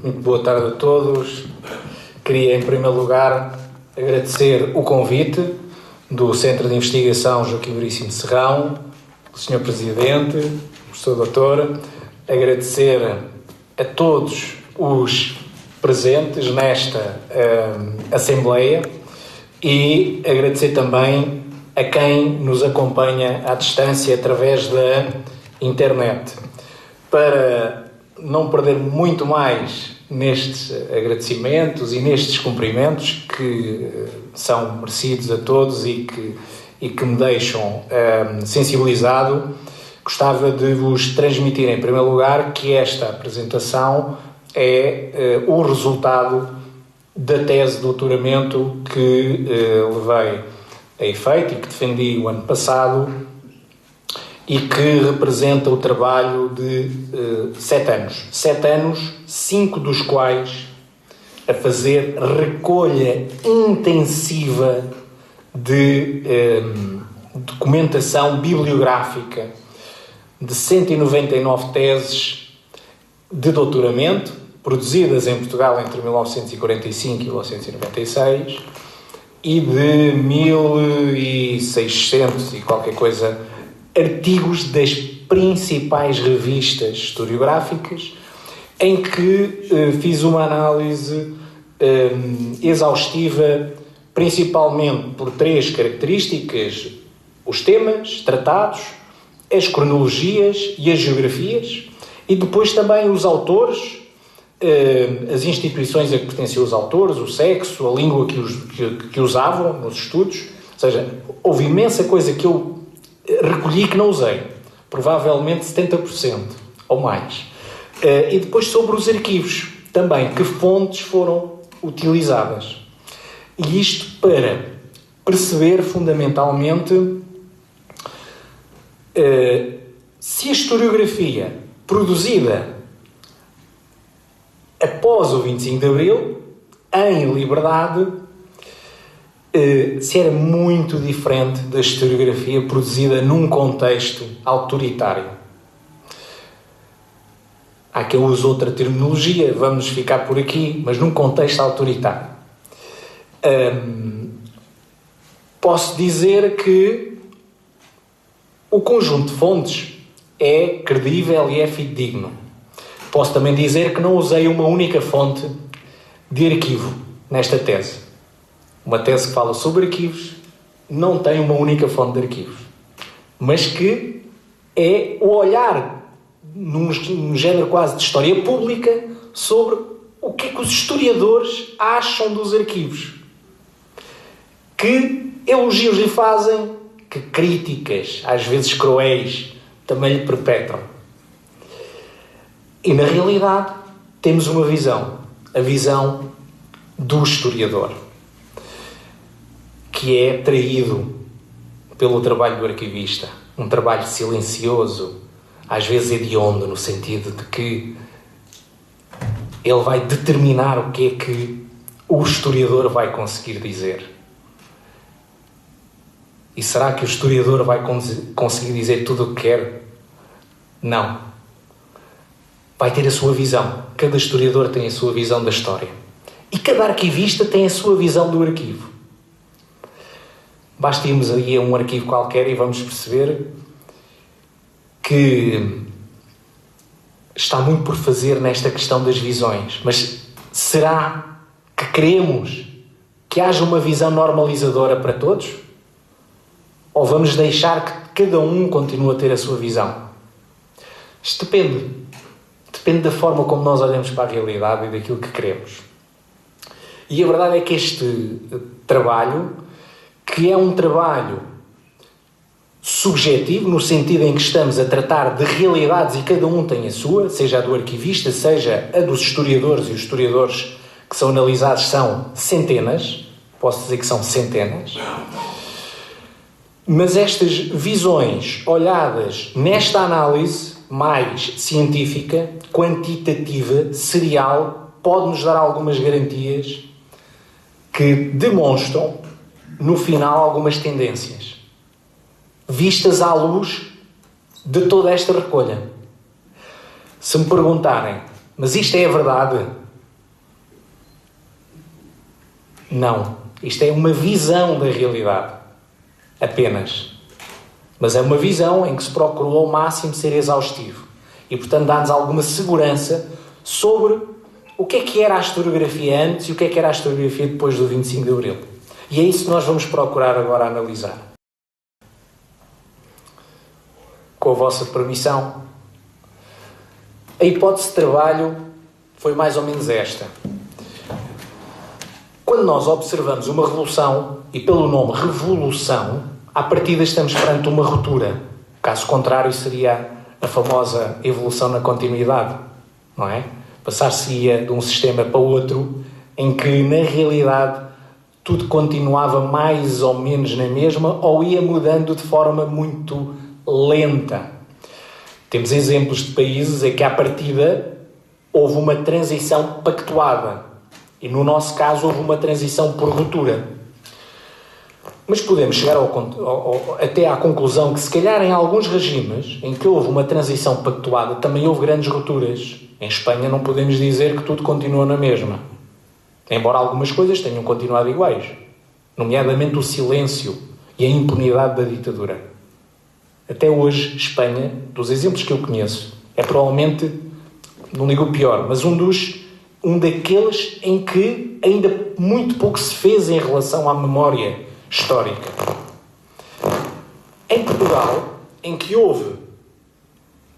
Muito boa tarde a todos. Queria, em primeiro lugar, agradecer o convite do Centro de Investigação Joaquim Veríssimo Serrão, do Sr. Presidente, Professor Doutor, agradecer a todos os presentes nesta Assembleia e agradecer também a quem nos acompanha à distância através da internet. Para não perder muito mais nestes agradecimentos e nestes cumprimentos que são merecidos a todos e que me deixam sensibilizado, gostava de vos transmitir em primeiro lugar que esta apresentação é o resultado da tese de doutoramento que levei a efeito e que defendi o ano passado e que representa o trabalho de 7 anos. 7 anos, 5 dos quais a fazer recolha intensiva de documentação bibliográfica de 199 teses de doutoramento, produzidas em Portugal entre 1945 e 1996, e de 1.600 e qualquer coisa artigos das principais revistas historiográficas, em que fiz uma análise exaustiva, principalmente por 3 características: os temas tratados, as cronologias e as geografias, e depois também os autores, as instituições a que pertenciam os autores, o sexo, a língua que usavam nos estudos. Ou seja, houve imensa coisa que eu recolhi que não usei, provavelmente 70% ou mais. E depois sobre os arquivos também, que fontes foram utilizadas. E isto para perceber fundamentalmente se a historiografia produzida após o 25 de Abril, em liberdade, se era muito diferente da historiografia produzida num contexto autoritário. Há quem use outra terminologia, vamos ficar por aqui, mas num contexto autoritário. Posso dizer que o conjunto de fontes é credível e é fidedigno. Posso também dizer que não usei uma única fonte de arquivo nesta tese. Uma tese que fala sobre arquivos não tem uma única fonte de arquivos, mas que é o olhar num género quase de história pública sobre o que é que os historiadores acham dos arquivos. Que elogios lhe fazem, que críticas, às vezes cruéis, também lhe perpetram. E, na realidade, temos uma visão, a visão do historiador, que é traído pelo trabalho do arquivista. Um trabalho silencioso, às vezes hediondo, no sentido de que ele vai determinar o que é que o historiador vai conseguir dizer. E será que o historiador vai conseguir dizer tudo o que quer? Não. Vai ter a sua visão. Cada historiador tem a sua visão da história. E cada arquivista tem a sua visão do arquivo. Basta irmos aí a um arquivo qualquer e vamos perceber que está muito por fazer nesta questão das visões. Mas será que queremos que haja uma visão normalizadora para todos? Ou vamos deixar que cada um continue a ter a sua visão? Isto depende. Depende da forma como nós olhamos para a realidade e daquilo que queremos. E a verdade é que este trabalho, que é um trabalho subjetivo, no sentido em que estamos a tratar de realidades e cada um tem a sua, seja a do arquivista, seja a dos historiadores, e os historiadores que são analisados são centenas, posso dizer que são centenas, mas estas visões olhadas nesta análise mais científica, quantitativa, serial, pode-nos dar algumas garantias que demonstram, no final, algumas tendências, vistas à luz de toda esta recolha. Se me perguntarem, mas isto é a verdade? Não. Isto é uma visão da realidade. Apenas. Mas é uma visão em que se procurou ao máximo ser exaustivo. E, portanto, dá-nos alguma segurança sobre o que era a historiografia antes e o que era a historiografia depois do 25 de Abril. E é isso que nós vamos procurar agora analisar. Com a vossa permissão, a hipótese de trabalho foi mais ou menos esta. Quando nós observamos uma revolução, e pelo nome revolução, à partida estamos perante uma ruptura. Caso contrário, seria a famosa evolução na continuidade, não é? Passar-se-ia de um sistema para outro, em que, na realidade, tudo continuava mais ou menos na mesma, ou ia mudando de forma muito lenta. Temos exemplos de países em que, à partida, houve uma transição pactuada. E, no nosso caso, houve uma transição por ruptura. Mas podemos chegar até à conclusão que, se calhar, em alguns regimes em que houve uma transição pactuada, também houve grandes rupturas. Em Espanha não podemos dizer que tudo continua na mesma. Embora algumas coisas tenham continuado iguais. Nomeadamente o silêncio e a impunidade da ditadura. Até hoje, Espanha, dos exemplos que eu conheço, é provavelmente, não digo o pior, mas um daqueles em que ainda muito pouco se fez em relação à memória histórica. Em Portugal, em que houve...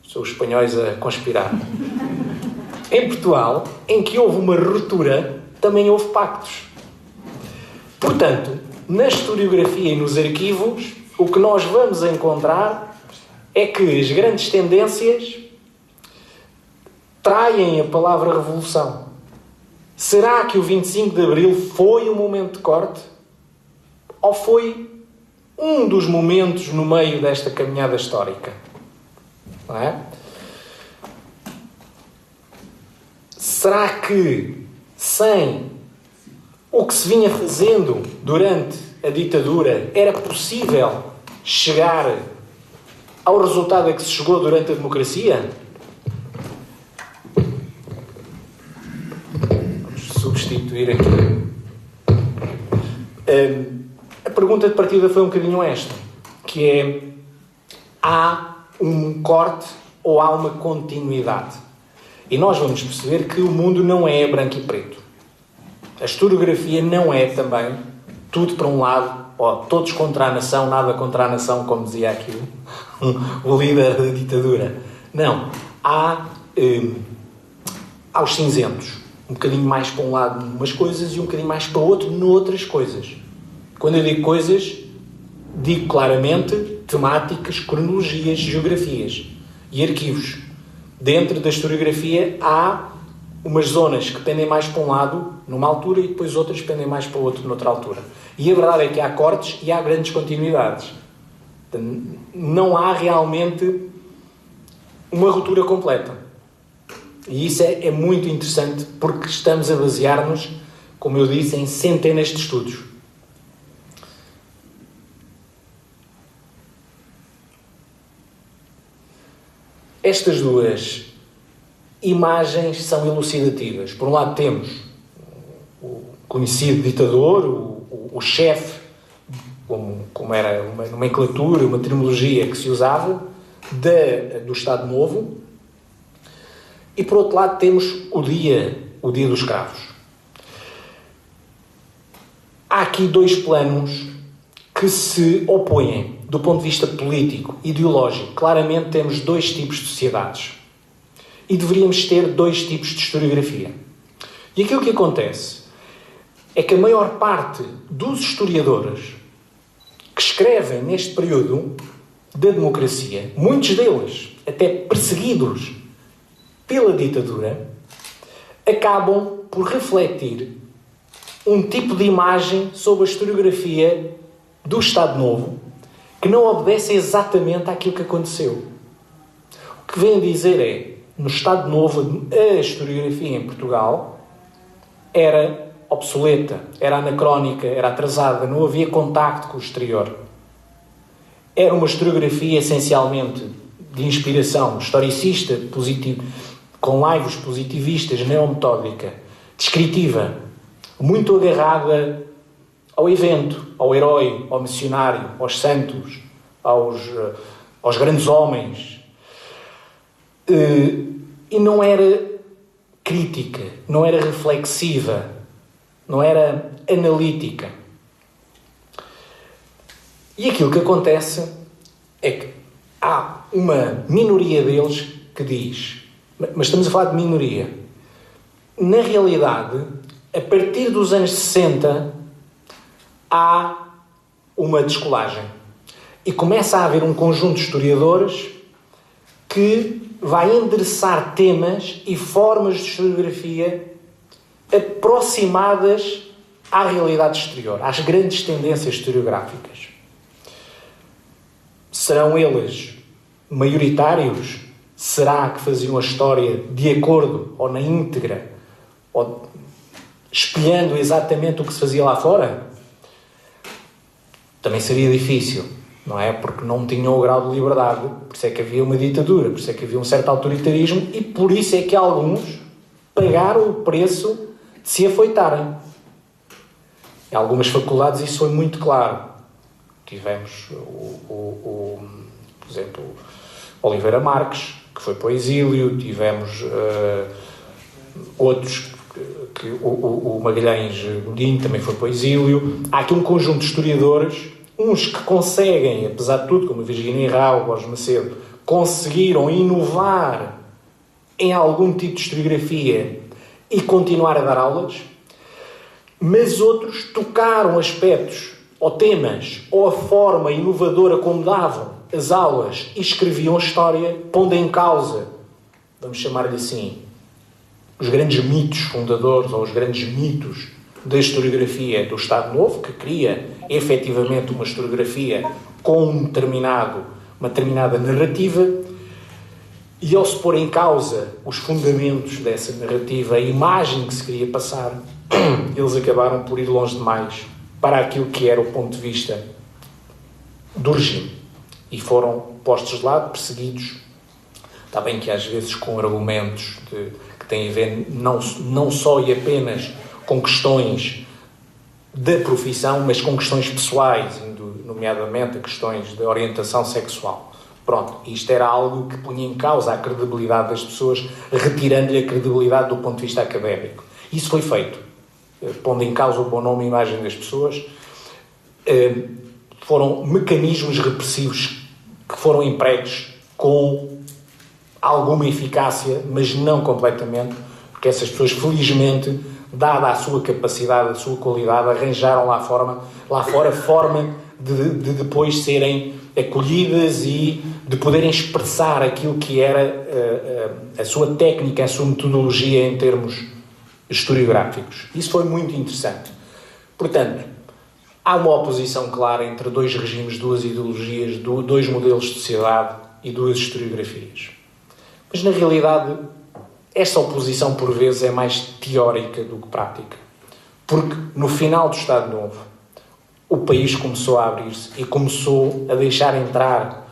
São os espanhóis a conspirar. Em Portugal, em que houve uma ruptura, também houve pactos. Portanto, na historiografia e nos arquivos, o que nós vamos encontrar é que as grandes tendências traem a palavra revolução. Será que o 25 de Abril foi um momento de corte? Ou foi um dos momentos no meio desta caminhada histórica? Não é? Será que, sem o que se vinha fazendo durante a ditadura, era possível chegar ao resultado a que se chegou durante a democracia? Vamos substituir aqui. A pergunta de partida foi um bocadinho esta, que é: há um corte ou há uma continuidade? E nós vamos perceber que o mundo não é branco e preto. A historiografia não é também tudo para um lado, ou todos contra a nação, nada contra a nação, como dizia aqui o líder da ditadura. Não. Há os cinzentos. Um bocadinho mais para um lado numas coisas e um bocadinho mais para o outro noutras coisas. Quando eu digo coisas, digo claramente temáticas, cronologias, geografias e arquivos. Dentro da historiografia há umas zonas que pendem mais para um lado numa altura e depois outras pendem mais para o outro noutra altura. E a verdade é que há cortes e há grandes continuidades. Não há realmente uma ruptura completa. E isso é muito interessante porque estamos a basear-nos, como eu disse, em centenas de estudos. Estas duas imagens são elucidativas. Por um lado temos o conhecido ditador, o chefe, como era uma nomenclatura, uma terminologia que se usava, do Estado Novo. E por outro lado temos o dia dos escravos. Há aqui dois planos que se opõem do ponto de vista político, ideológico. Claramente temos dois tipos de sociedades. E deveríamos ter dois tipos de historiografia. E aquilo que acontece é que a maior parte dos historiadores que escrevem neste período da democracia, muitos deles até perseguidos pela ditadura, acabam por refletir um tipo de imagem sobre a historiografia do Estado Novo que não obedece exatamente àquilo que aconteceu. O que vem dizer é, no Estado Novo, a historiografia em Portugal era obsoleta, era anacrónica, era atrasada, não havia contacto com o exterior. Era uma historiografia essencialmente de inspiração historicista, com laivos positivistas, neometódica, descritiva. muito agarrada ao evento, ao herói, ao missionário, aos santos, aos grandes homens. E não era crítica, não era reflexiva, não era analítica. E aquilo que acontece é que há uma minoria deles que diz, mas estamos a falar de minoria, na realidade, a partir dos anos 60, há uma descolagem. E começa a haver um conjunto de historiadores que vai endereçar temas e formas de historiografia aproximadas à realidade exterior, às grandes tendências historiográficas. Serão eles maioritários? Será que faziam a história de acordo ou na íntegra, ou espelhando exatamente o que se fazia lá fora? Também seria difícil, não é? Porque não tinham o grau de liberdade, por isso é que havia uma ditadura, por isso é que havia um certo autoritarismo e por isso é que alguns pagaram o preço de se afoitarem. Em algumas faculdades isso foi muito claro. Tivemos, por exemplo, Oliveira Marques, que foi para o exílio, tivemos outros, o Magalhães Godinho também foi para o exílio. Há aqui um conjunto de historiadores, uns que conseguem, apesar de tudo, como a Virginia Rao, o Borges Macedo, conseguiram inovar em algum tipo de historiografia e continuar a dar aulas, mas outros tocaram aspectos ou temas ou a forma inovadora como davam as aulas e escreviam a história, pondo em causa, vamos chamar-lhe assim, os grandes mitos fundadores ou os grandes mitos da historiografia do Estado Novo, que cria efetivamente uma historiografia com uma determinada narrativa, e ao se pôr em causa os fundamentos dessa narrativa, a imagem que se queria passar, eles acabaram por ir longe demais para aquilo que era o ponto de vista do regime. E foram postos de lado, perseguidos. Está bem que às vezes com argumentos que têm a ver não só e apenas com questões da profissão, mas com questões pessoais, nomeadamente questões de orientação sexual. Pronto, isto era algo que punha em causa a credibilidade das pessoas, retirando-lhe a credibilidade do ponto de vista académico. Isso foi feito, pondo em causa o bom nome e imagem das pessoas. Foram mecanismos repressivos que foram empregos com alguma eficácia, mas não completamente, porque essas pessoas, felizmente, dada a sua capacidade, a sua qualidade, arranjaram lá fora forma de depois serem acolhidas e de poderem expressar aquilo que era a sua técnica, a sua metodologia em termos historiográficos. Isso foi muito interessante. Portanto, há uma oposição clara entre dois regimes, duas ideologias, dois modelos de sociedade e duas historiografias. Mas, na realidade, esta oposição, por vezes, é mais teórica do que prática. Porque, no final do Estado Novo, o país começou a abrir-se e começou a deixar entrar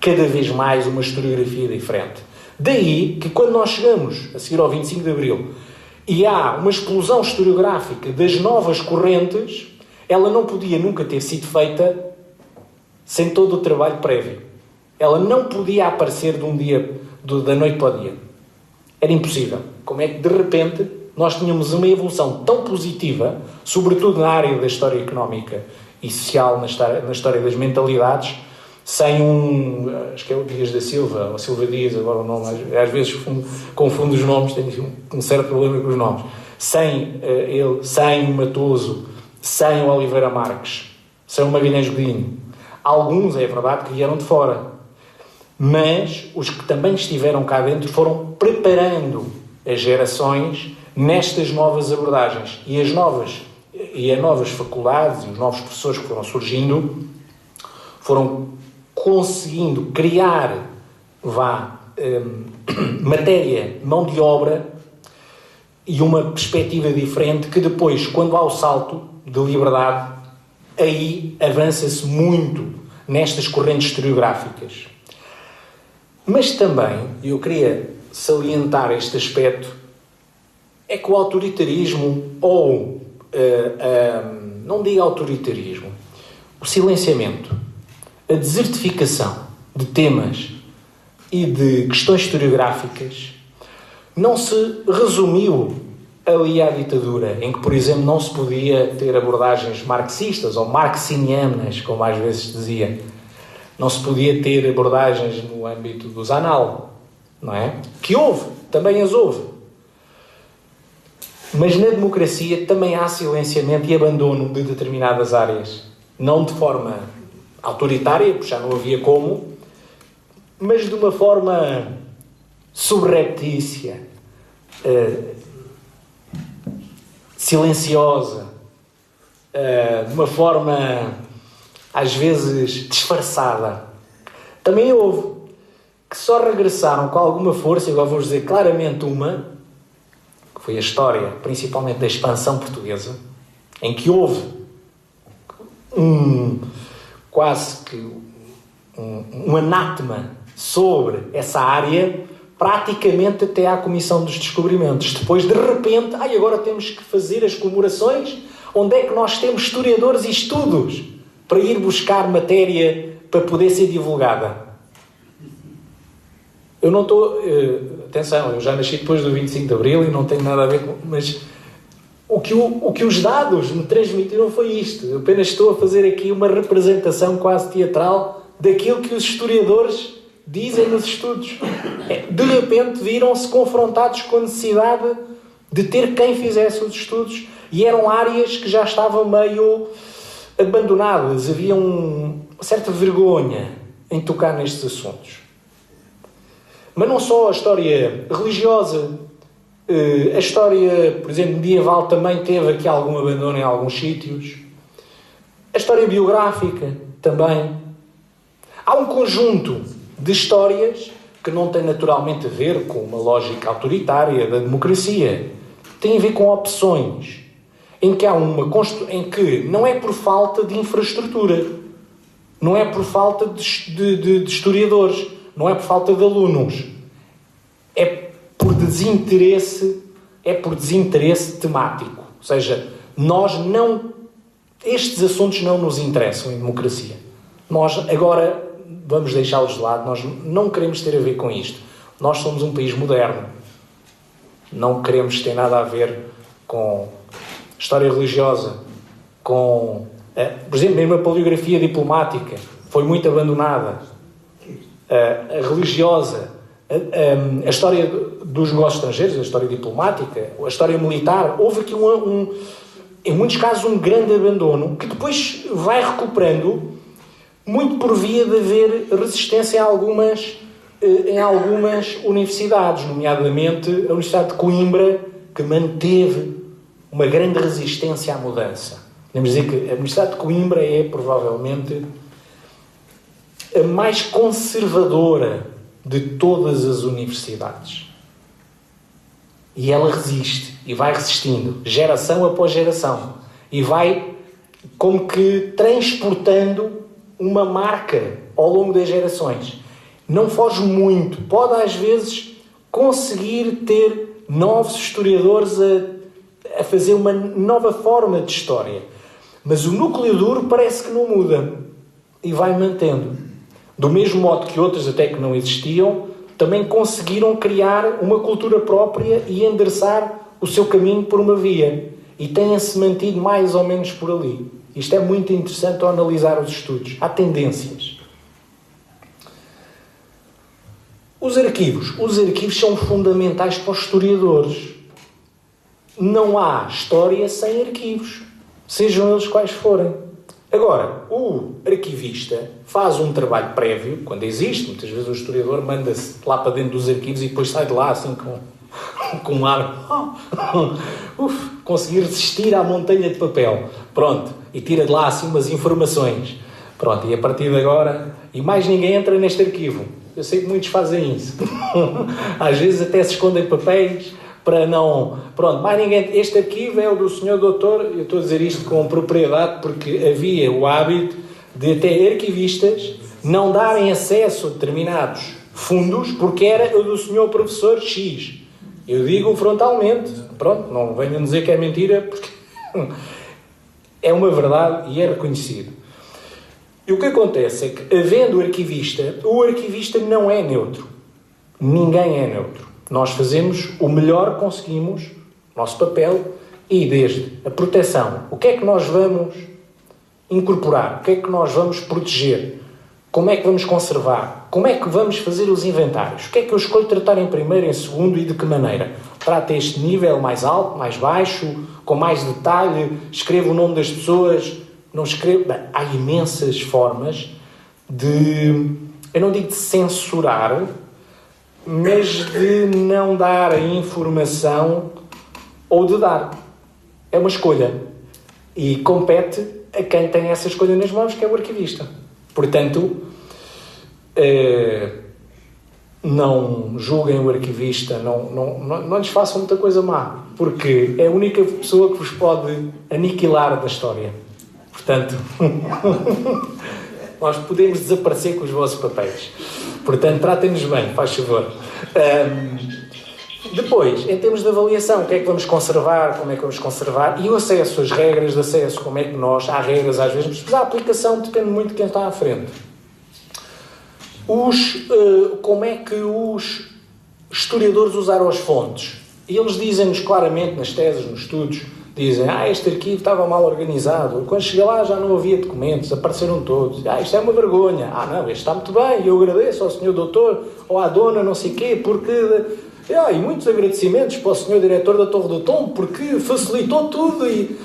cada vez mais uma historiografia diferente. Daí que, quando nós chegamos a seguir ao 25 de Abril e há uma explosão historiográfica das novas correntes, ela não podia nunca ter sido feita sem todo o trabalho prévio. Ela não podia aparecer de um dia, da noite para o dia. Era impossível. Como é que, de repente, nós tínhamos uma evolução tão positiva, sobretudo na área da história económica e social, na história das mentalidades, sem acho que é o Dias da Silva, ou Silva Dias, agora o nome, às vezes confundo os nomes, tenho um certo problema com os nomes. Sem ele, sem o Matoso, sem o Oliveira Marques, sem o Magalhães Godinho. Alguns, é verdade, que vieram de fora. Mas os que também estiveram cá dentro foram preparando as gerações nestas novas abordagens. E as novas faculdades e os novos professores que foram surgindo foram conseguindo criar matéria, mão de obra e uma perspectiva diferente que depois, quando há o salto de liberdade, aí avança-se muito nestas correntes historiográficas. Mas também, eu queria salientar este aspecto, é que o autoritarismo, ou não digo autoritarismo, o silenciamento, a desertificação de temas e de questões historiográficas não se resumiu ali à ditadura, em que, por exemplo, não se podia ter abordagens marxistas ou marxinianas, como às vezes dizia. Não se podia ter abordagens no âmbito do Zanal, não é? Que houve, também as houve. Mas na democracia também há silenciamento e abandono de determinadas áreas. Não de forma autoritária, porque já não havia como, mas de uma forma subreptícia, silenciosa, de uma forma às vezes disfarçada. Também houve que só regressaram com alguma força, e agora vou dizer claramente uma, que foi a história, principalmente da expansão portuguesa, em que houve quase que um anátema sobre essa área, praticamente até à Comissão dos Descobrimentos. Depois, de repente, agora temos que fazer as comemorações. Onde é que nós temos historiadores e estudos para ir buscar matéria para poder ser divulgada? Eu não estou... atenção, eu já nasci depois do 25 de Abril e não tenho nada a ver com... Mas o que os dados me transmitiram foi isto. Eu apenas estou a fazer aqui uma representação quase teatral daquilo que os historiadores dizem nos estudos. De repente viram-se confrontados com a necessidade de ter quem fizesse os estudos, e eram áreas que já estavam meio abandonadas. Havia uma certa vergonha em tocar nestes assuntos. Mas não só a história religiosa, a história, por exemplo, medieval também teve aqui algum abandono em alguns sítios. A história biográfica também. Há um conjunto de histórias que não tem naturalmente a ver com uma lógica autoritária da democracia. Tem a ver com opções, em que há em que não é por falta de infraestrutura, não é por falta de historiadores, não é por falta de alunos, é por desinteresse temático. Ou seja, estes assuntos não nos interessam em democracia. Nós agora vamos deixá-los de lado, nós não queremos ter a ver com isto. Nós somos um país moderno. Não queremos ter nada a ver com história religiosa, com... por exemplo, mesmo a paleografia diplomática foi muito abandonada. A religiosa, a história dos negócios estrangeiros, a história diplomática, a história militar, houve aqui em muitos casos um grande abandono, que depois vai recuperando muito por via de haver resistência em algumas universidades, nomeadamente a Universidade de Coimbra, que manteve uma grande resistência à mudança. Podemos dizer que a Universidade de Coimbra é provavelmente a mais conservadora de todas as universidades. E ela resiste, e vai resistindo, geração após geração, e vai como que transportando uma marca ao longo das gerações. Não foge muito, pode às vezes conseguir ter novos historiadores a fazer uma nova forma de história, mas o núcleo duro parece que não muda e vai mantendo. Do mesmo modo que outros, até que não existiam, também conseguiram criar uma cultura própria e endereçar o seu caminho por uma via, e têm-se mantido mais ou menos por ali. Isto é muito interessante ao analisar os estudos. Há tendências. Os arquivos são fundamentais para os historiadores. Não há história sem arquivos, sejam eles quais forem. Agora, o arquivista faz um trabalho prévio, quando existe. Muitas vezes o historiador manda-se lá para dentro dos arquivos e depois sai de lá assim com um ar... conseguir resistir à montanha de papel. Pronto, e tira de lá assim umas informações. Pronto, e a partir de agora... E mais ninguém entra neste arquivo. Eu sei que muitos fazem isso. Às vezes até se escondem papéis para não... Pronto, mais ninguém... Este arquivo é o do senhor doutor... Eu estou a dizer isto com propriedade porque havia o hábito de até arquivistas não darem acesso a determinados fundos porque era o do senhor professor X. Eu digo frontalmente. Pronto, não venham dizer que é mentira, porque é uma verdade e é reconhecido. E o que acontece é que, havendo o arquivista não é neutro. Ninguém é neutro. Nós fazemos o melhor que conseguimos, nosso papel, e desde a proteção, o que é que nós vamos incorporar, o que é que nós vamos proteger, como é que vamos conservar, como é que vamos fazer os inventários, o que é que eu escolho tratar em primeiro, em segundo e de que maneira. Trata este nível mais alto, mais baixo, com mais detalhe, escrevo o nome das pessoas, não escrevo... Bem, há imensas formas de, eu não digo de censurar, mas de não dar a informação ou de dar. É uma escolha. E compete a quem tem essa escolha nas mãos, que é o arquivista. Portanto, não julguem o arquivista, não lhes façam muita coisa má, porque é a única pessoa que vos pode aniquilar da história. Portanto, nós podemos desaparecer com os vossos papéis. Portanto, tratem-nos bem, faz favor. Depois, em termos de avaliação, o que é que vamos conservar, como é que vamos conservar, e o acesso, as regras de acesso, como é que há regras às vezes, mas a aplicação depende muito de quem está à frente. Como é que os historiadores usaram as fontes? E eles dizem-nos claramente nas teses, nos estudos, dizem, este arquivo estava mal organizado, quando cheguei lá já não havia documentos, apareceram todos, isto é uma vergonha, não, este está muito bem, eu agradeço ao senhor doutor, ou à dona não sei quê, porque... e muitos agradecimentos para o senhor diretor da Torre do Tombo, porque facilitou tudo. E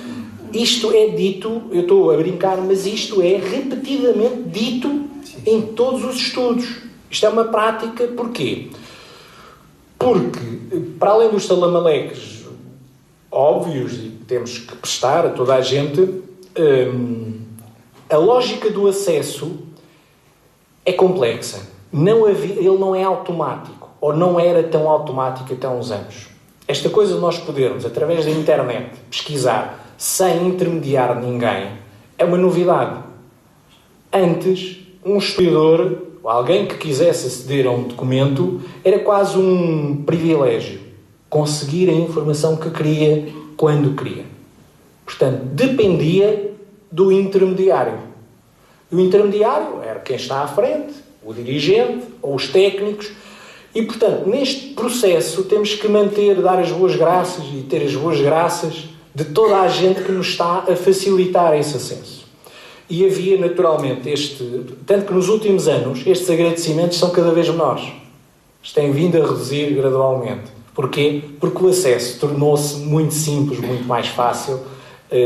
isto é dito, eu estou a brincar, mas isto é repetidamente dito em todos os estudos. Isto é uma prática, porquê? Porque, para além dos salamaleques óbvios, e temos que prestar a toda a gente, a lógica do acesso é complexa. Ele não é automático, ou não era tão automático até há uns anos. Esta coisa de nós podermos, através da internet, pesquisar sem intermediar ninguém, é uma novidade. Antes, um historiador, ou alguém que quisesse aceder a um documento, era quase um privilégio conseguir a informação que queria, quando queria. Portanto, dependia do intermediário. E o intermediário era quem está à frente, o dirigente, ou os técnicos. E, portanto, neste processo temos que dar as boas graças e ter as boas graças de toda a gente que nos está a facilitar esse acesso. E havia, naturalmente, tanto que nos últimos anos, estes agradecimentos são cada vez menores. Têm vindo a reduzir gradualmente. Porquê? Porque o acesso tornou-se muito simples, muito mais fácil,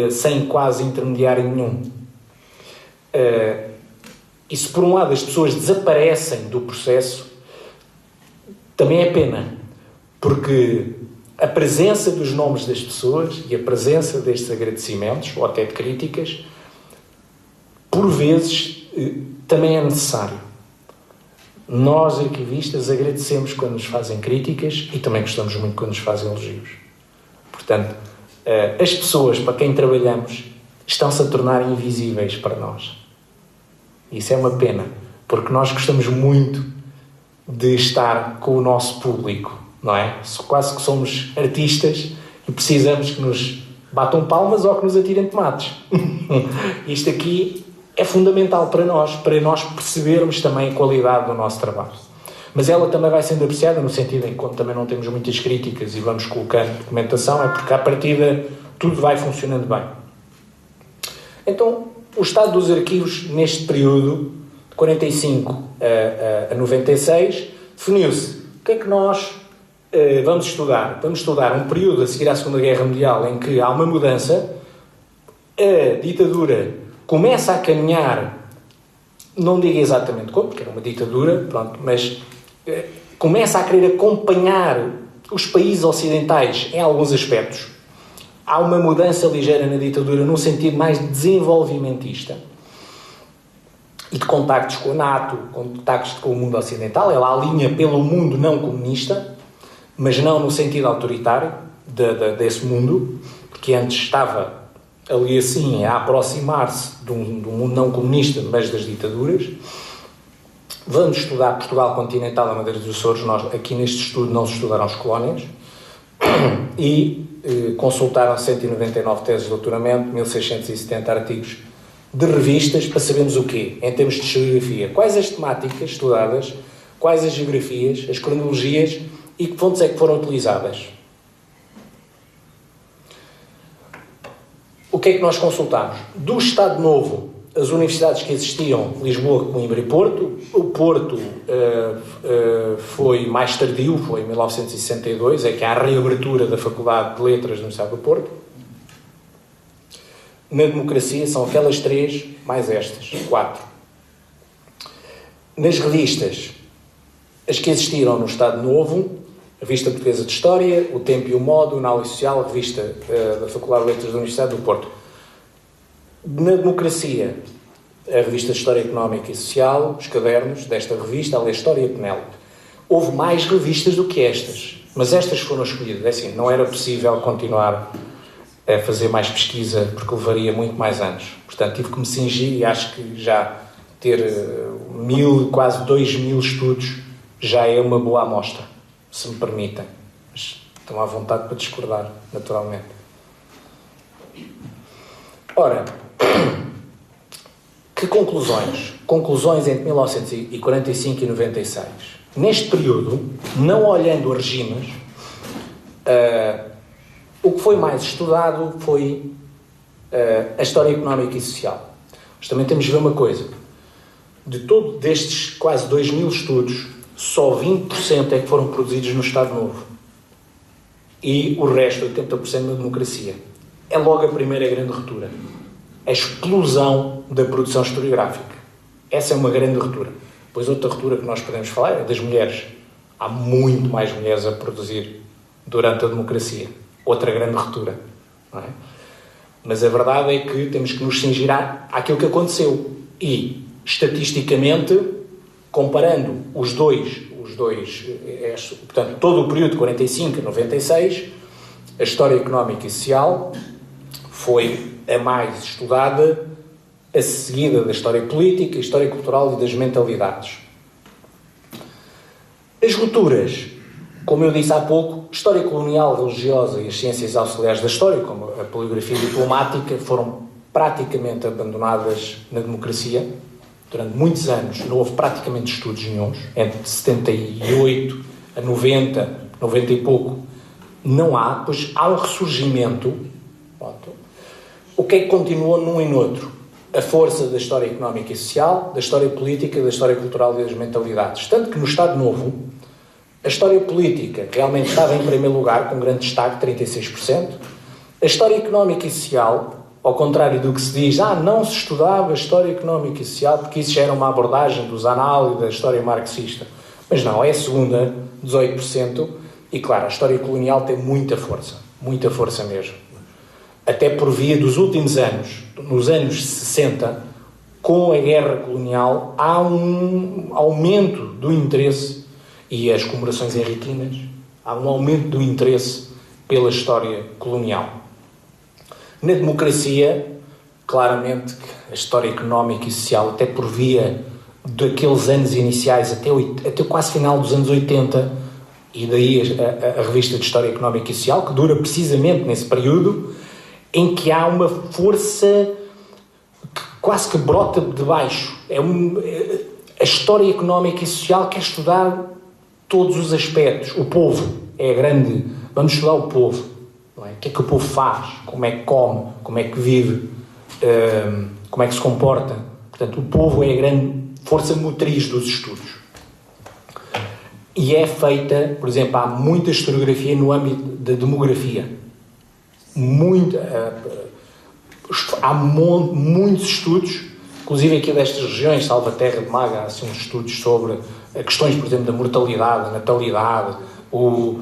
sem quase intermediário nenhum. E se, por um lado, as pessoas desaparecem do processo, também é pena, porque a presença dos nomes das pessoas e a presença destes agradecimentos, ou até de críticas, por vezes, também é necessário. Nós, arquivistas, agradecemos quando nos fazem críticas e também gostamos muito quando nos fazem elogios. Portanto, as pessoas para quem trabalhamos estão-se a tornar invisíveis para nós. Isso é uma pena, porque nós gostamos muito de estar com o nosso público, não é? Quase que somos artistas e precisamos que nos batam palmas ou que nos atirem tomates. Isto aqui é fundamental para nós percebermos também a qualidade do nosso trabalho. Mas ela também vai sendo apreciada no sentido em que, quando também não temos muitas críticas e vamos colocando documentação, é porque à partida tudo vai funcionando bem. Então, o estado dos arquivos neste período, de 45 a 96, definiu-se. O que é que nós vamos estudar? Vamos estudar um período a seguir à Segunda Guerra Mundial em que há uma mudança, a ditadura começa a caminhar, não digo exatamente como, porque era uma ditadura, pronto, mas começa a querer acompanhar os países ocidentais em alguns aspectos. Há uma mudança ligeira na ditadura num sentido mais desenvolvimentista e de contactos com a NATO, contactos com o mundo ocidental. Ela alinha pelo mundo não comunista, mas não no sentido autoritário desse mundo, porque antes estava ali assim a aproximar-se do mundo não comunista, mas das ditaduras. Vamos estudar Portugal continental, a Madeira dos Açores. Nós, aqui neste estudo, não se estudaram as colónias. e consultaram 199 teses de doutoramento, 1670 artigos de revistas, para sabermos o quê? Em termos de historiografia. Quais as temáticas estudadas, quais as geografias, as cronologias e que fontes é que foram utilizadas. O que é que nós consultámos? Do Estado Novo, as universidades que existiam, Lisboa, Coimbra e Porto. O Porto foi mais tardio, foi em 1962, é que há a reabertura da Faculdade de Letras da Universidade do Porto. Na democracia são aquelas 3, mais estas, 4. Nas revistas, as que existiram no Estado Novo, a Revista Portuguesa de História, o Tempo e o Modo, Análise Social, a Revista da Faculdade de Letras da Universidade do Porto. Na democracia, a Revista de História Económica e Social, os cadernos desta revista, a História Penélope. Houve mais revistas do que estas, mas estas foram escolhidas. É assim, não era possível continuar a fazer mais pesquisa, porque levaria muito mais anos. Portanto, tive que me cingir e acho que já ter 1000, quase 2000 estudos já é uma boa amostra, se me permitem. Mas estão à vontade para discordar, naturalmente. Ora, que conclusões? Conclusões entre 1945 e 96. Neste período, não olhando a regimes, o que foi mais estudado foi a história económica e social. Mas também temos de ver uma coisa. De todos destes quase 2000 estudos, só 20% é que foram produzidos no Estado Novo. E o resto, 80% na democracia. É logo a primeira grande ruptura. A explosão da produção historiográfica. Essa é uma grande ruptura. Depois outra ruptura que nós podemos falar é das mulheres. Há muito mais mulheres a produzir durante a democracia. Outra grande ruptura. Não é? Mas a verdade é que temos que nos cingir àquilo que aconteceu. E, estatisticamente, comparando os dois, portanto, todo o período de 45 a 96, a história económica e social foi a mais estudada, a seguida da história política, história cultural e das mentalidades. As rupturas, como eu disse há pouco, história colonial, religiosa e as ciências auxiliares da história, como a poligrafia diplomática, foram praticamente abandonadas na democracia. Durante muitos anos não houve praticamente estudos nenhuns, entre 78 a 90, 90 e pouco, não há, pois há um ressurgimento. Pronto. O que é que continuou num e no outro? A força da história económica e social, da história política, da história cultural e das mentalidades. Tanto que no Estado Novo, a história política realmente estava em primeiro lugar, com grande destaque, 36%. A história económica e social, ao contrário do que se diz, não se estudava a história económica e social, porque isso já era uma abordagem dos anal e da história marxista. Mas não, é a segunda, 18%, e claro, a história colonial tem muita força mesmo. Até por via dos últimos anos, nos anos 60, com a guerra colonial, há um aumento do interesse, e as comemorações henriquinas, há um aumento do interesse pela história colonial. Na democracia, claramente, a história económica e social, até por via daqueles anos iniciais, até quase final dos anos 80, e daí a revista de História Económica e Social, que dura precisamente nesse período, em que há uma força que quase que brota de baixo. A história económica e social quer estudar todos os aspectos. O povo é grande. Vamos estudar o povo. Não é? O que é que o povo faz? Como é que come? Como é que vive? Como é que se comporta? Portanto, o povo é a grande força motriz dos estudos. E é feita, por exemplo, há muita historiografia no âmbito da demografia. Há muitos estudos, inclusive aqui destas regiões, Salvaterra de Maga, há assim, uns estudos sobre questões, por exemplo, da mortalidade, da natalidade, o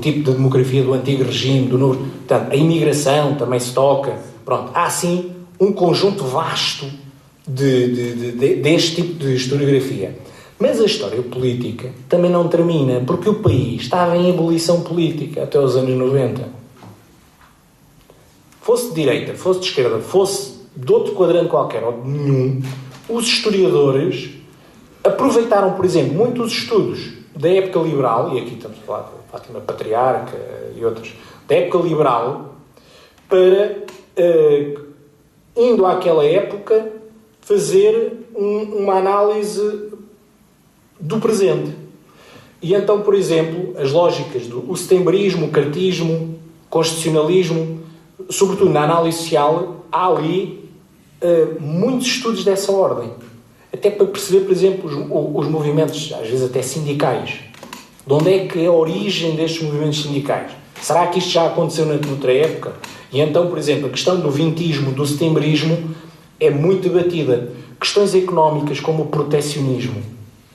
tipo de demografia do antigo regime, do novo. Portanto, a imigração também se toca. Pronto, há assim um conjunto vasto deste tipo de historiografia. Mas a história política também não termina, porque o país estava em ebulição política até os anos 90. Fosse de direita, fosse de esquerda, fosse de outro quadrante qualquer ou de nenhum, os historiadores aproveitaram, por exemplo, muitos estudos da época liberal, e aqui estamos a falar de Fátima Patriarca e outros, da época liberal, para, indo àquela época, fazer uma análise do presente. E então, por exemplo, as lógicas do setembrismo, o cartismo, constitucionalismo, sobretudo na análise social, há ali muitos estudos dessa ordem. Até para perceber, por exemplo, os movimentos, às vezes até sindicais. De onde é que é a origem destes movimentos sindicais? Será que isto já aconteceu noutra época? E então, por exemplo, a questão do vintismo, do setembrismo, é muito debatida. Questões económicas como o protecionismo.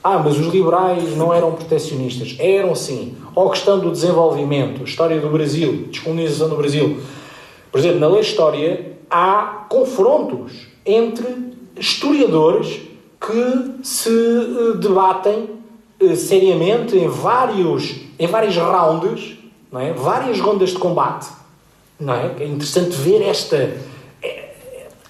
Mas os liberais não eram protecionistas. Eram sim. Ou a questão do desenvolvimento, a história do Brasil, descolonização do Brasil. Por exemplo, na lei de história há confrontos entre historiadores que se debatem seriamente em vários rounds, não é? Várias rondas de combate. Não é? É interessante ver esta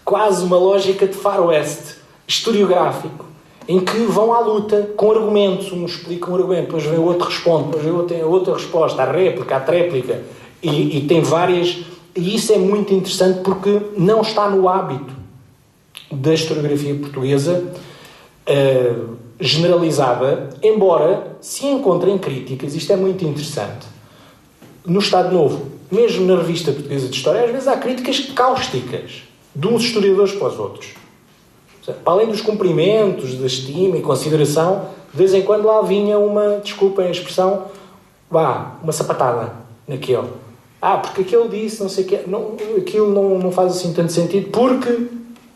quase uma lógica de faroeste historiográfico, em que vão à luta com argumentos, um explica um argumento, depois vem o outro responde, depois vem o outro tem outra resposta, a réplica, a tréplica, e tem várias, e isso é muito interessante porque não está no hábito da historiografia portuguesa generalizada, embora se encontrem críticas, isto é muito interessante, no Estado Novo, mesmo na Revista Portuguesa de História, às vezes há críticas cáusticas de uns historiadores para os outros. Para além dos cumprimentos, da estima e consideração, de vez em quando lá vinha desculpem a expressão, uma sapatada naquele. Porque aquele disse, não sei o quê, aquilo não faz assim tanto sentido, porque,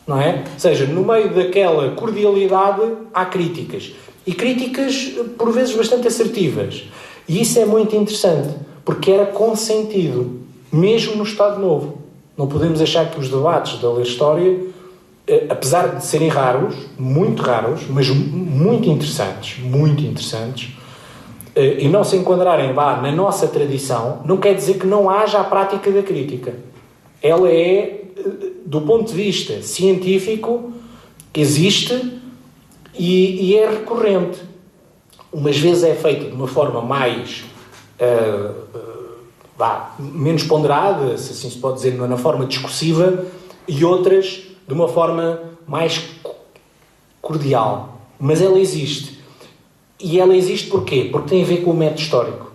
não é? Ou seja, no meio daquela cordialidade há críticas. E críticas, por vezes, bastante assertivas. E isso é muito interessante, porque era consentido, mesmo no Estado Novo. Não podemos achar que os debates da lei de história, apesar de serem raros, muito raros, mas muito interessantes, e não se enquadrarem na nossa tradição, não quer dizer que não haja a prática da crítica. Ela é, do ponto de vista científico, existe e é recorrente. Umas vezes é feita de uma forma mais menos ponderada, se assim se pode dizer, na forma discursiva, e outras de uma forma mais cordial. Mas ela existe. E ela existe porquê? Porque tem a ver com o método histórico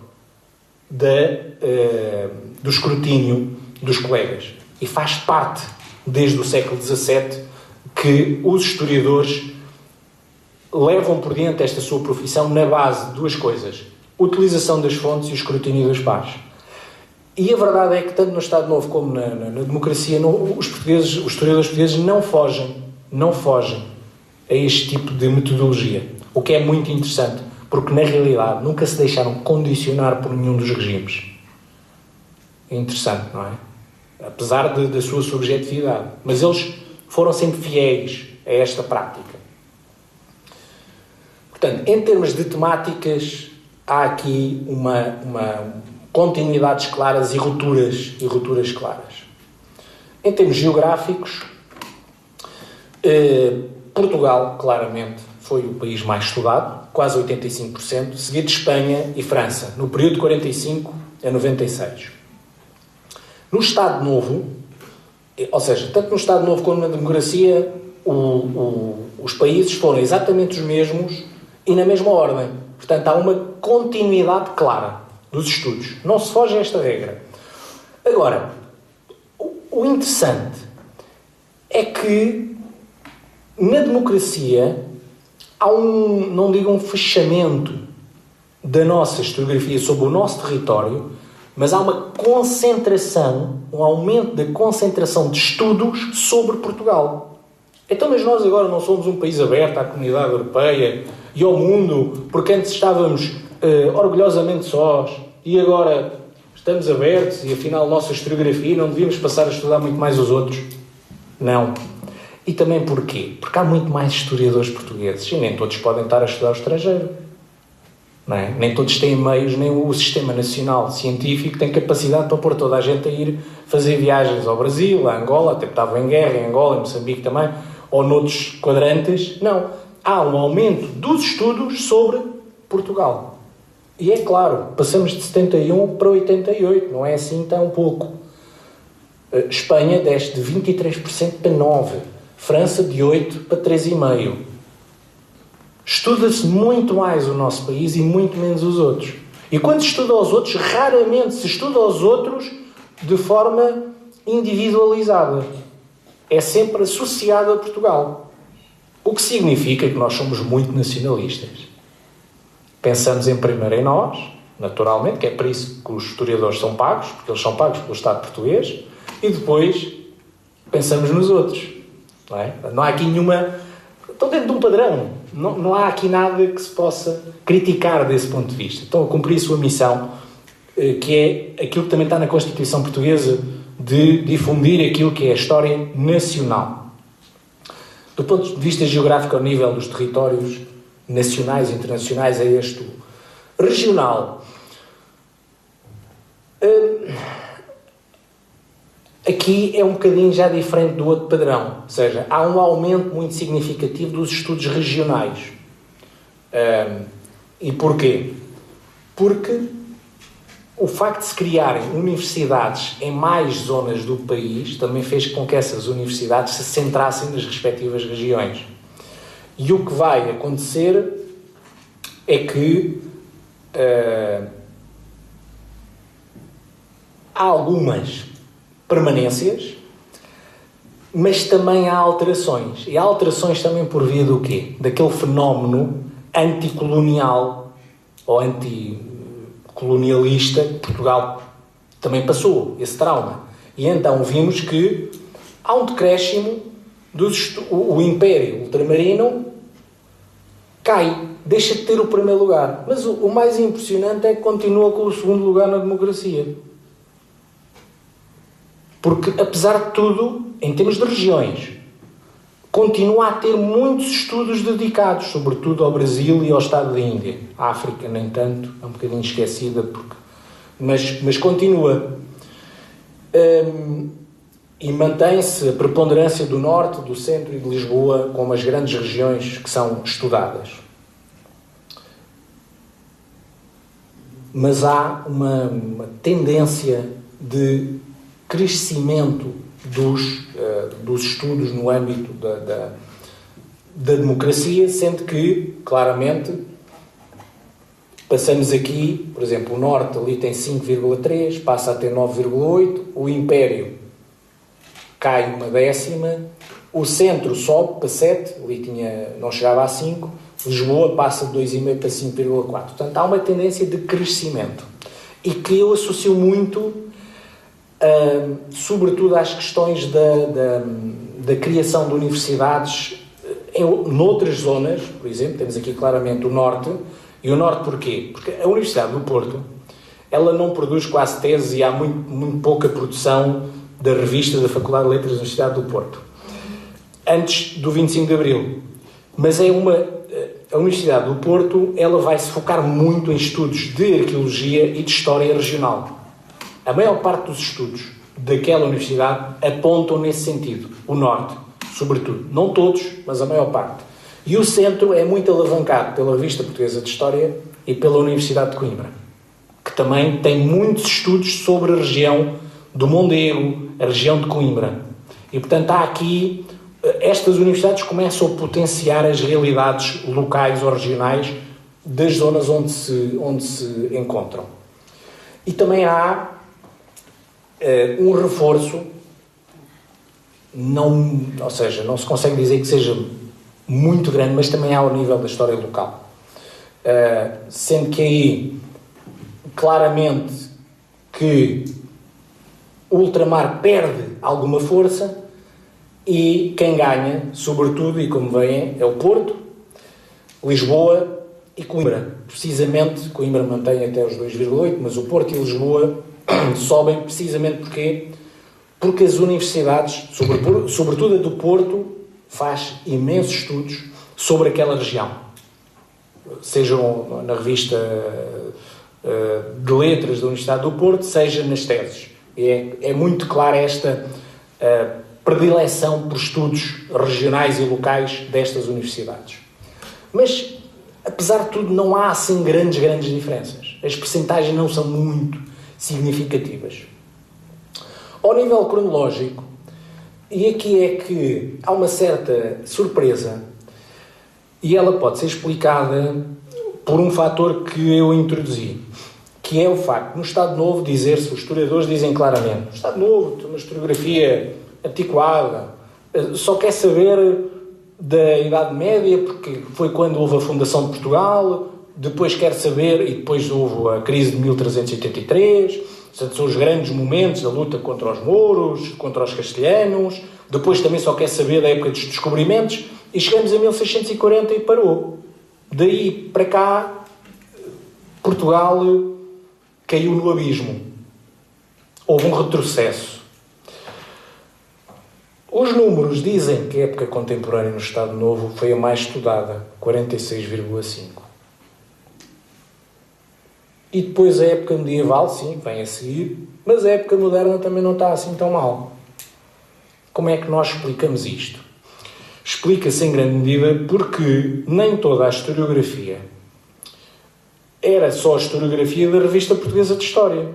do escrutínio dos colegas. E faz parte, desde o século XVII, que os historiadores levam por diante esta sua profissão na base de duas coisas: utilização das fontes e o escrutínio das pares. E a verdade é que, tanto no Estado Novo como na democracia, os historiadores portugueses não fogem a este tipo de metodologia. O que é muito interessante, porque, na realidade, nunca se deixaram condicionar por nenhum dos regimes. É interessante, não é? Apesar da sua subjetividade. Mas eles foram sempre fiéis a esta prática. Portanto, em termos de temáticas, há aqui uma continuidades claras e rupturas claras. Em termos geográficos, Portugal, claramente, foi o país mais estudado, quase 85%, seguido de Espanha e França, no período de 45 a 96. No Estado Novo, ou seja, tanto no Estado Novo como na democracia, os países foram exatamente os mesmos e na mesma ordem. Portanto, há uma continuidade clara dos estudos. Não se foge a esta regra. Agora, o interessante é que na democracia há não digo um fechamento da nossa historiografia sobre o nosso território, mas há uma concentração, um aumento da concentração de estudos sobre Portugal. Então, mas nós agora não somos um país aberto à comunidade europeia e ao mundo, porque antes estávamos orgulhosamente sós, e agora estamos abertos e afinal a nossa historiografia não devíamos passar a estudar muito mais os outros? Não. E também porquê? Porque há muito mais historiadores portugueses e nem todos podem estar a estudar o estrangeiro. Não é? Nem todos têm meios, nem o Sistema Nacional Científico tem capacidade para pôr toda a gente a ir fazer viagens ao Brasil, à Angola, até estava em guerra em Angola, em Moçambique também, ou noutros quadrantes. Não. Há um aumento dos estudos sobre Portugal. E é claro, passamos de 71 para 88, não é assim tão pouco. Espanha desce de 23% para 9%, França de 8% para 3,5%. Estuda-se muito mais o nosso país e muito menos os outros. E quando se estuda aos outros, raramente se estuda aos outros de forma individualizada. É sempre associado a Portugal. O que significa que nós somos muito nacionalistas. Pensamos em primeiro em nós, naturalmente, que é por isso que os historiadores são pagos, porque eles são pagos pelo Estado português, e depois pensamos nos outros. Não é? Não há aqui nenhuma... Estão dentro de um padrão. Não há aqui nada que se possa criticar desse ponto de vista. Estão a cumprir a sua missão, que é aquilo que também está na Constituição Portuguesa, de difundir aquilo que é a história nacional. Do ponto de vista geográfico, ao nível dos territórios nacionais e internacionais, é este o regional. Aqui é um bocadinho já diferente do outro padrão, ou seja, há um aumento muito significativo dos estudos regionais. E porquê? Porque o facto de se criarem universidades em mais zonas do país também fez com que essas universidades se centrassem nas respectivas regiões. E o que vai acontecer é que há algumas permanências, mas também há alterações. E há alterações também por via do quê? Daquele fenómeno anticolonial ou anticolonialista que Portugal também passou, esse trauma. E então vimos que há um decréscimo o Império Ultramarino cai, deixa de ter o primeiro lugar. Mas o mais impressionante é que continua com o segundo lugar na democracia. Porque, apesar de tudo, em termos de regiões, continua a ter muitos estudos dedicados, sobretudo ao Brasil e ao Estado da Índia. A África, nem tanto, é um bocadinho esquecida, mas continua. E mantém-se a preponderância do Norte, do Centro e de Lisboa como as grandes regiões que são estudadas. Mas há uma tendência de crescimento dos estudos no âmbito da democracia, sendo que, claramente, passamos aqui, por exemplo, o Norte ali tem 5,3, passa a ter 9,8, o Império cai uma décima, o Centro sobe para 7, ali não chegava a 5, Lisboa passa de 2,5 para 5,4. Portanto, há uma tendência de crescimento e que eu associo muito sobretudo às questões da criação de universidades noutras zonas. Por exemplo, temos aqui claramente o Norte. E o Norte porquê? Porque a Universidade do Porto, ela não produz quase teses e há muito pouca produção da revista da Faculdade de Letras da Universidade do Porto, antes do 25 de Abril. Mas a Universidade do Porto, ela vai se focar muito em estudos de arqueologia e de história regional. A maior parte dos estudos daquela universidade apontam nesse sentido. O Norte, sobretudo. Não todos, mas a maior parte. E o Centro é muito alavancado pela Revista Portuguesa de História e pela Universidade de Coimbra, que também tem muitos estudos sobre a região do Mondego, a região de Coimbra. E, portanto, há aqui... Estas universidades começam a potenciar as realidades locais ou regionais das zonas onde se encontram. E também há um reforço, ou seja, não se consegue dizer que seja muito grande, mas também há ao nível da história local. Sendo que aí, claramente, que o ultramar perde alguma força e quem ganha, sobretudo, e como veem, é o Porto, Lisboa e Coimbra. Precisamente, Coimbra mantém até os 2,8, mas o Porto e Lisboa sobem precisamente porque as universidades, sobretudo a do Porto, faz imensos estudos sobre aquela região. Sejam na revista de letras da Universidade do Porto, seja nas teses. É muito clara esta predileção por estudos regionais e locais destas universidades. Mas, apesar de tudo, não há assim grandes diferenças. As percentagens não são muito significativas. Ao nível cronológico, e aqui é que há uma certa surpresa, e ela pode ser explicada por um fator que eu introduzi, que é o facto de no Estado Novo dizer-se, os historiadores dizem claramente, o Estado Novo tem uma historiografia antiquada, só quer saber da Idade Média, porque foi quando houve a fundação de Portugal, depois quer saber, e depois houve a crise de 1383, portanto, são os grandes momentos da luta contra os mouros, contra os castelhanos, depois também só quer saber da época dos descobrimentos, e chegamos a 1640 e parou. Daí para cá, Portugal caiu no abismo. Houve um retrocesso. Os números dizem que a época contemporânea no Estado Novo foi a mais estudada, 46,5. E depois a época medieval, sim, vem a seguir, mas a época moderna também não está assim tão mal. Como é que nós explicamos isto? Explica-se em grande medida porque nem toda a historiografia era só a historiografia da Revista Portuguesa de História.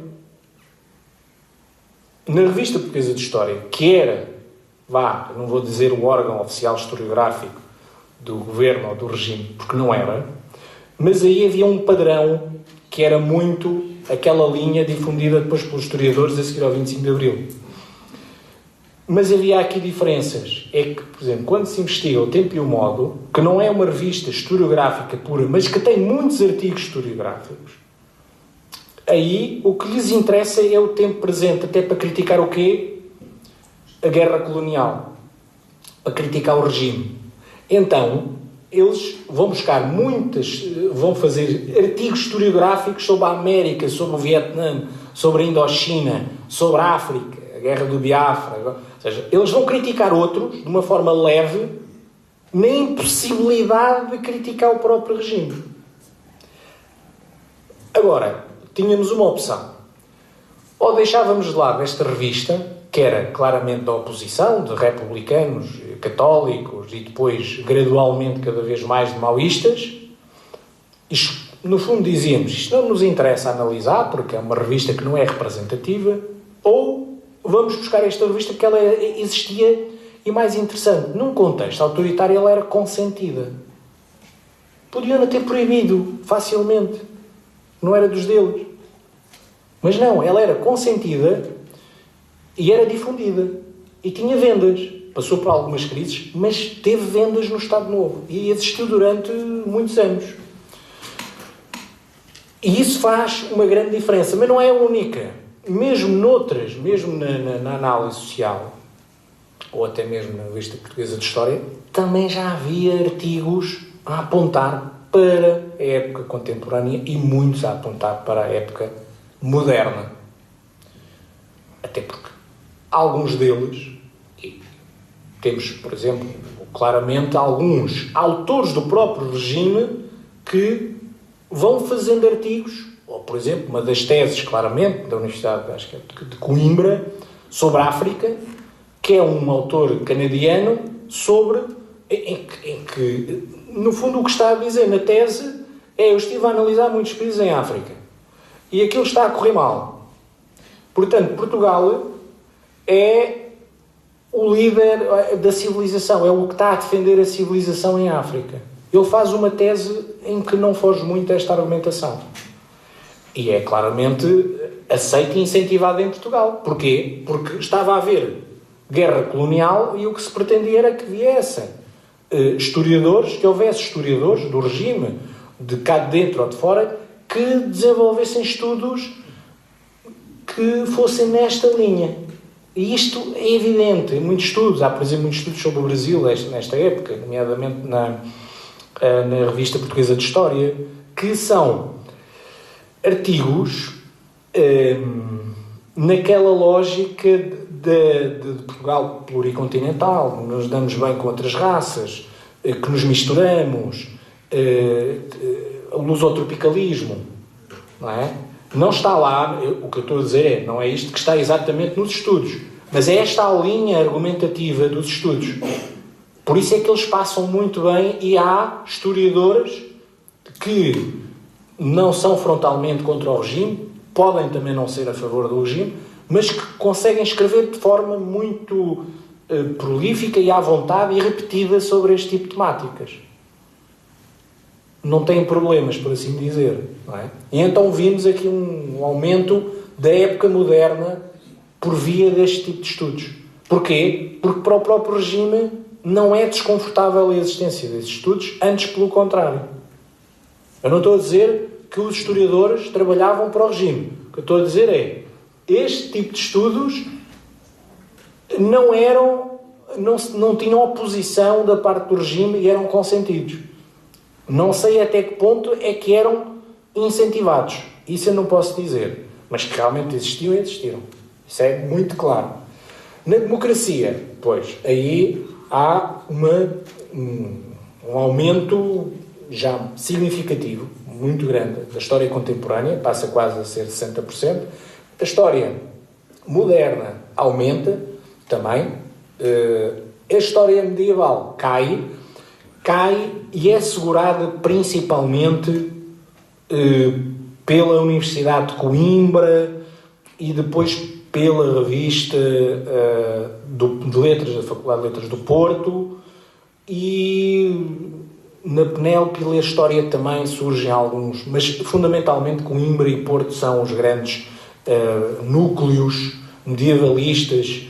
Na Revista Portuguesa de História, que era, não vou dizer o órgão oficial historiográfico do governo ou do regime, porque não era, mas aí havia um padrão que era muito aquela linha difundida depois pelos historiadores a seguir ao 25 de Abril. Mas havia aqui diferenças. É que, por exemplo, quando se investiga o Tempo e o Modo, que não é uma revista historiográfica pura, mas que tem muitos artigos historiográficos, aí o que lhes interessa é o tempo presente, até para criticar o quê? A guerra colonial. Para criticar o regime. Então, eles vão buscar vão fazer artigos historiográficos sobre a América, sobre o Vietnã, sobre a Indochina, sobre a África, a guerra do Biafra. Ou seja, eles vão criticar outros de uma forma leve, na impossibilidade de criticar o próprio regime. Agora, tínhamos uma opção. Ou deixávamos de lado esta revista, que era claramente da oposição, de republicanos, católicos e depois, gradualmente, cada vez mais de maoístas. Isto, no fundo, dizíamos, isto não nos interessa analisar, porque é uma revista que não é representativa, ou vamos buscar esta revista porque ela existia e, mais interessante, num contexto autoritário ela era consentida. Podiam ter proibido facilmente. Não era dos deles. Mas não, ela era consentida e era difundida. E tinha vendas. Passou por algumas crises, mas teve vendas no Estado Novo. E existiu durante muitos anos. E isso faz uma grande diferença. Mas não é a única. Mesmo noutras, mesmo na análise social, ou até mesmo na Revista Portuguesa de História, também já havia artigos a apontar para a época contemporânea e muitos a apontar para a época moderna. Até porque alguns deles, e temos, por exemplo, claramente alguns autores do próprio regime que vão fazendo artigos, ou, por exemplo, uma das teses, claramente, da Universidade, acho que é de Coimbra, sobre a África, que é um autor canadiano, em que, no fundo, o que está a dizer na tese é: eu estive a analisar muitos países em África e aquilo está a correr mal. Portanto, Portugal é o líder da civilização, é o que está a defender a civilização em África. Ele faz uma tese em que não foge muito a esta argumentação. E é claramente aceito e incentivado em Portugal. Porquê? Porque estava a haver guerra colonial e o que se pretendia era que viessem historiadores, que houvesse historiadores do regime, de cá de dentro ou de fora, que desenvolvessem estudos que fossem nesta linha. E isto é evidente em muitos estudos. Há, por exemplo, muitos estudos sobre o Brasil nesta época, nomeadamente na Revista Portuguesa de História, que são artigos naquela lógica de Portugal pluricontinental, nos damos bem com outras raças, que nos misturamos, o lusotropicalismo, não é? Não está lá, o que eu estou a dizer não é isto que está exatamente nos estudos, mas é esta a linha argumentativa dos estudos. Por isso é que eles passam muito bem e há historiadores que não são frontalmente contra o regime, podem também não ser a favor do regime, mas que conseguem escrever de forma muito prolífica e à vontade e repetida sobre este tipo de temáticas. Não têm problemas, por assim dizer. Não é? E então vimos aqui um aumento da época moderna por via deste tipo de estudos. Porquê? Porque para o próprio regime não é desconfortável a existência desses estudos, antes pelo contrário. Eu não estou a dizer que os historiadores trabalhavam para o regime. O que eu estou a dizer é, este tipo de estudos não tinham oposição da parte do regime e eram consentidos. Não sei até que ponto é que eram incentivados. Isso eu não posso dizer. Mas que realmente existiram. Isso é muito claro. Na democracia, pois, aí há um aumento já significativo, muito grande, da história contemporânea, passa quase a ser 60%. A história moderna aumenta também. A história medieval cai e é assegurada principalmente pela Universidade de Coimbra e depois pela revista de Letras, da Faculdade de Letras do Porto, e na Penélope e a História também surgem alguns, mas fundamentalmente Coimbra e Porto são os grandes núcleos medievalistas.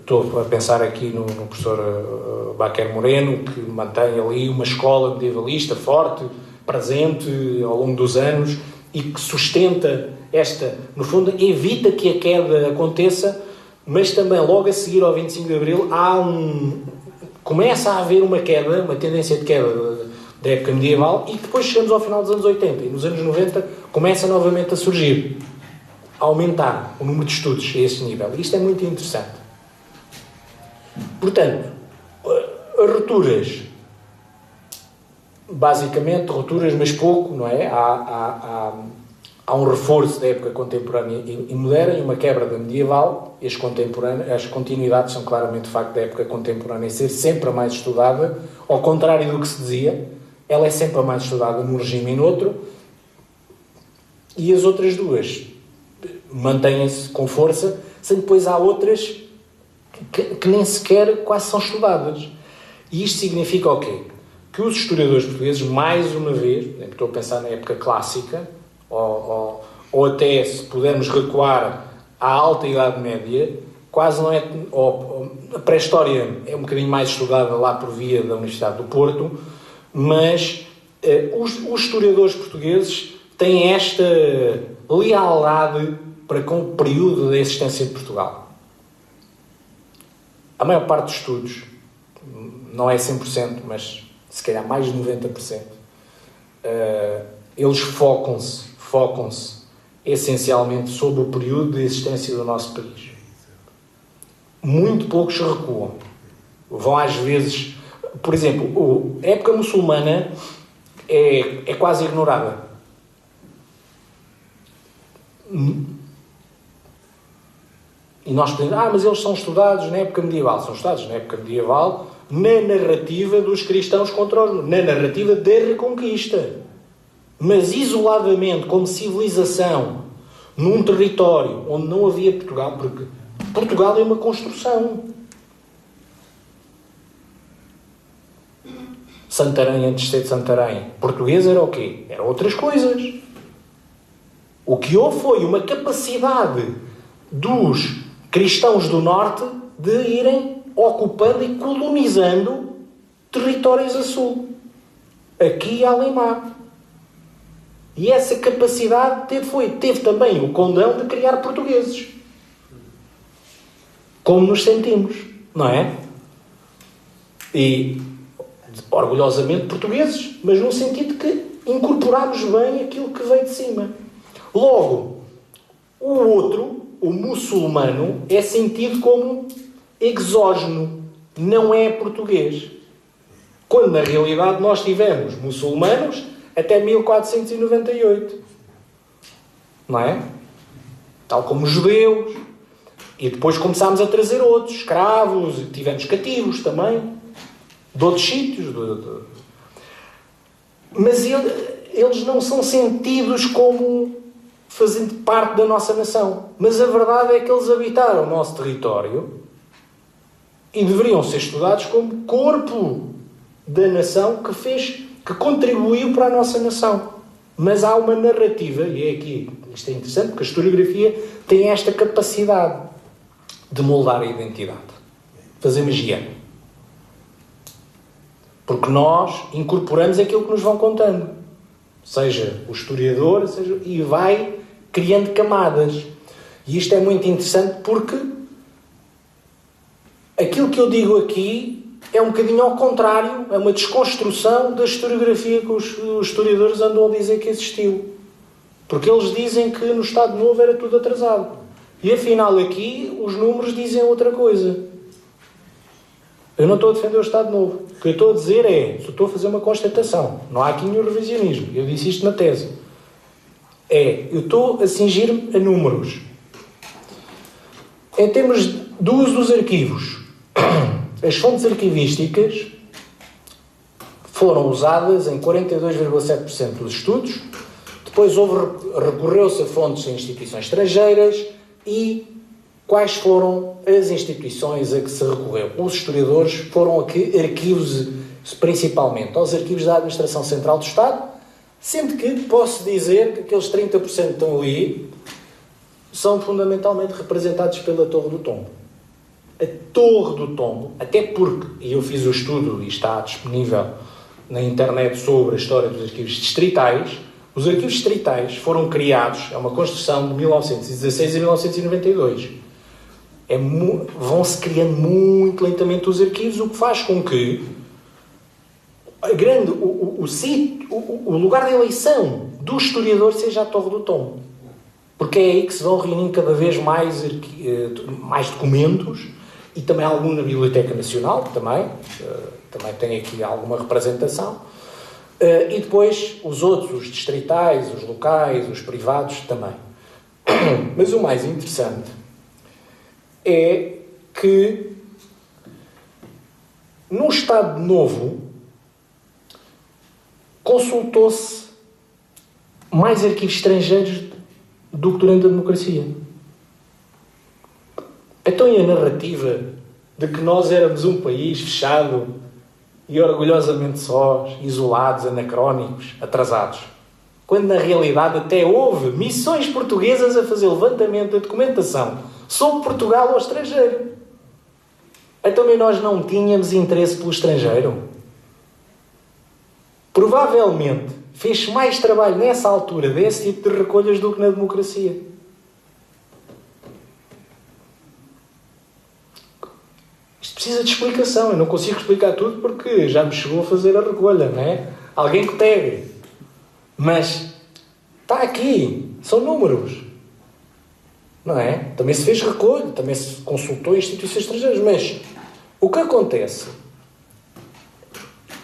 Estou a pensar aqui no professor Baquer Moreno, que mantém ali uma escola medievalista forte, presente ao longo dos anos, e que sustenta esta, no fundo, evita que a queda aconteça, mas também logo a seguir ao 25 de Abril começa a haver uma queda, uma tendência de queda da época medieval, e depois chegamos ao final dos anos 80 e nos anos 90 começa novamente a surgir, a aumentar o número de estudos a esse nível. Isto é muito interessante. Portanto, as rupturas, basicamente rupturas, mas pouco, não é? Há um reforço da época contemporânea e moderna e uma quebra da medieval. As continuidades são claramente o facto da época contemporânea ser sempre a mais estudada, ao contrário do que se dizia, ela é sempre a mais estudada num regime e noutro, e as outras duas mantêm-se com força, sendo depois há outras que nem sequer quase são estudadas. E isto significa o quê? Que os historiadores portugueses, mais uma vez, estou a pensar na época clássica, ou até se pudermos recuar à alta Idade Média, quase não é... a pré-história é um bocadinho mais estudada lá por via da Universidade do Porto, mas os historiadores portugueses têm esta lealdade para com o período da existência de Portugal. A maior parte dos estudos, não é 100%, mas se calhar mais de 90%, eles focam-se essencialmente sobre o período de existência do nosso país. Muito poucos recuam. Vão às vezes... Por exemplo, a época muçulmana é quase ignorada. E nós podemos... mas eles são estudados na época medieval. São estudados na época medieval na narrativa dos cristãos na narrativa da Reconquista. Mas isoladamente, como civilização, num território onde não havia Portugal, porque Portugal é uma construção. Santarém, antes de ser de Santarém, português era o quê? Eram outras coisas. O que houve foi uma capacidade dos cristãos do Norte de irem ocupando e colonizando territórios a sul. Aqui e além mar. E essa capacidade teve também o condão de criar portugueses. Como nos sentimos, não é? E orgulhosamente portugueses, mas no sentido que incorporámos bem aquilo que veio de cima. Logo, o outro, o muçulmano, é sentido como exógeno, não é português. Quando na realidade nós tivemos muçulmanos até 1498. Não é? Tal como os judeus. E depois começámos a trazer outros, escravos, tivemos cativos também, de outros sítios. Mas eles não são sentidos como fazendo parte da nossa nação. Mas a verdade é que eles habitaram o nosso território e deveriam ser estudados como corpo da nação que contribuiu para a nossa nação. Mas há uma narrativa, e é aqui, isto é interessante, porque a historiografia tem esta capacidade de moldar a identidade, fazer magia. Porque nós incorporamos aquilo que nos vão contando. Seja o historiador, e vai criando camadas. E isto é muito interessante porque aquilo que eu digo aqui é um bocadinho ao contrário, é uma desconstrução da historiografia que os historiadores andam a dizer que existiu. Porque eles dizem que no Estado Novo era tudo atrasado. E afinal aqui os números dizem outra coisa. Eu não estou a defender o Estado Novo. O que eu estou a dizer é, só estou a fazer uma constatação. Não há aqui nenhum revisionismo. Eu disse isto na tese. Eu estou a cingir-me a números. Em termos do uso dos arquivos, as fontes arquivísticas foram usadas em 42,7% dos estudos. Depois recorreu-se a fontes em instituições estrangeiras. E quais foram as instituições a que se recorreu? Os historiadores foram a que arquivos, principalmente aos arquivos da Administração Central do Estado, sendo que posso dizer que aqueles 30% que estão ali são fundamentalmente representados pela Torre do Tombo. A Torre do Tombo, até porque, e eu fiz o estudo e está disponível na internet sobre a história dos arquivos distritais, os arquivos distritais foram criados, é uma construção de 1916 a 1992. Vão-se criando muito lentamente os arquivos, o que faz com que o lugar de eleição do historiador seja a Torre do Tombo. Porque é aí que se vão reunindo cada vez mais documentos, e também algum na Biblioteca Nacional, que também tem aqui alguma representação. E depois os outros, os distritais, os locais, os privados também. Mas o mais interessante é que no Estado Novo consultou-se mais arquivos estrangeiros do que durante a democracia. Então, e a narrativa de que nós éramos um país fechado e orgulhosamente sós, isolados, anacrónicos, atrasados, quando na realidade até houve missões portuguesas a fazer levantamento da documentação sobre Portugal ao estrangeiro. Então, e nós não tínhamos interesse pelo estrangeiro? Provavelmente fez mais trabalho nessa altura desse tipo de recolhas do que na democracia. Isto precisa de explicação. Eu não consigo explicar tudo porque já me chegou a fazer a recolha, não é? Alguém que pegue. Mas está aqui. São números. Não é? Também se fez recolha, também se consultou instituições estrangeiras. Mas o que acontece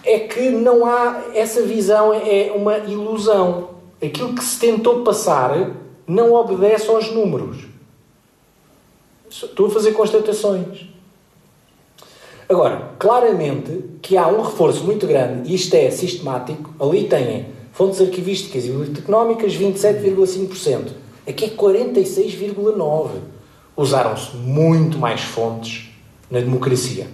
é que não há... Essa visão é uma ilusão. Aquilo que se tentou passar não obedece aos números. Estou a fazer constatações. Agora, claramente que há um reforço muito grande, e isto é sistemático, ali têm fontes arquivísticas e biblioteconómicas 27,5%. Aqui é 46,9%. Usaram-se muito mais fontes na democracia.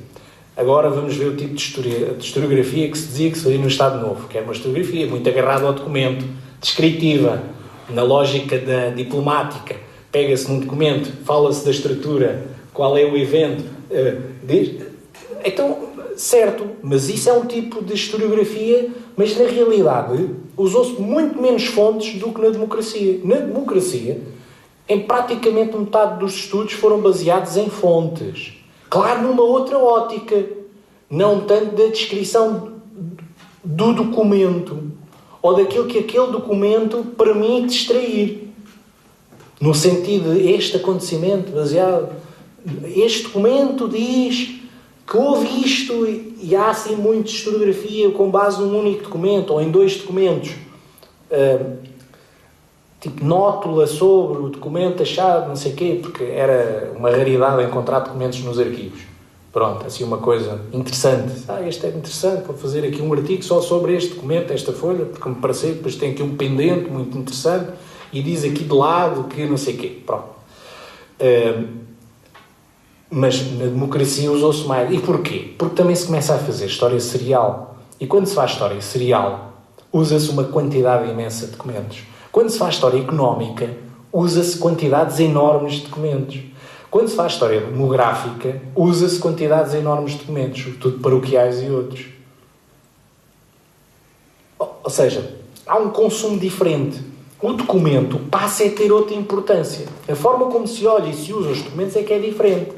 Agora vamos ver o tipo de historiografia que se dizia que se fazia no Estado Novo, que era uma historiografia muito agarrada ao documento, descritiva, na lógica da diplomática. Pega-se num documento, fala-se da estrutura, qual é o evento, então, certo, mas isso é um tipo de historiografia, mas na realidade usou-se muito menos fontes do que na democracia. Na democracia, em praticamente metade dos estudos foram baseados em fontes. Claro, numa outra ótica, não tanto da descrição do documento, ou daquilo que aquele documento permite extrair. No sentido de este acontecimento baseado, este documento diz que houve isto, e há assim muita historiografia com base num único documento, ou em dois documentos. Tipo nótula sobre o documento achado, não sei o quê, porque era uma raridade encontrar documentos nos arquivos. Pronto, assim uma coisa interessante. Este é interessante, vou fazer aqui um artigo só sobre este documento, esta folha, porque me pareceu, depois tem aqui um pendente muito interessante e diz aqui de lado que não sei o quê. Pronto. Mas na democracia usou-se mais. E porquê? Porque também se começa a fazer história serial. E quando se faz história serial, usa-se uma quantidade imensa de documentos. Quando se faz história económica, usa-se quantidades enormes de documentos. Quando se faz história demográfica, usa-se quantidades enormes de documentos, sobretudo paroquiais e outros. Ou seja, há um consumo diferente. O documento passa a ter outra importância. A forma como se olha e se usa os documentos é que é diferente.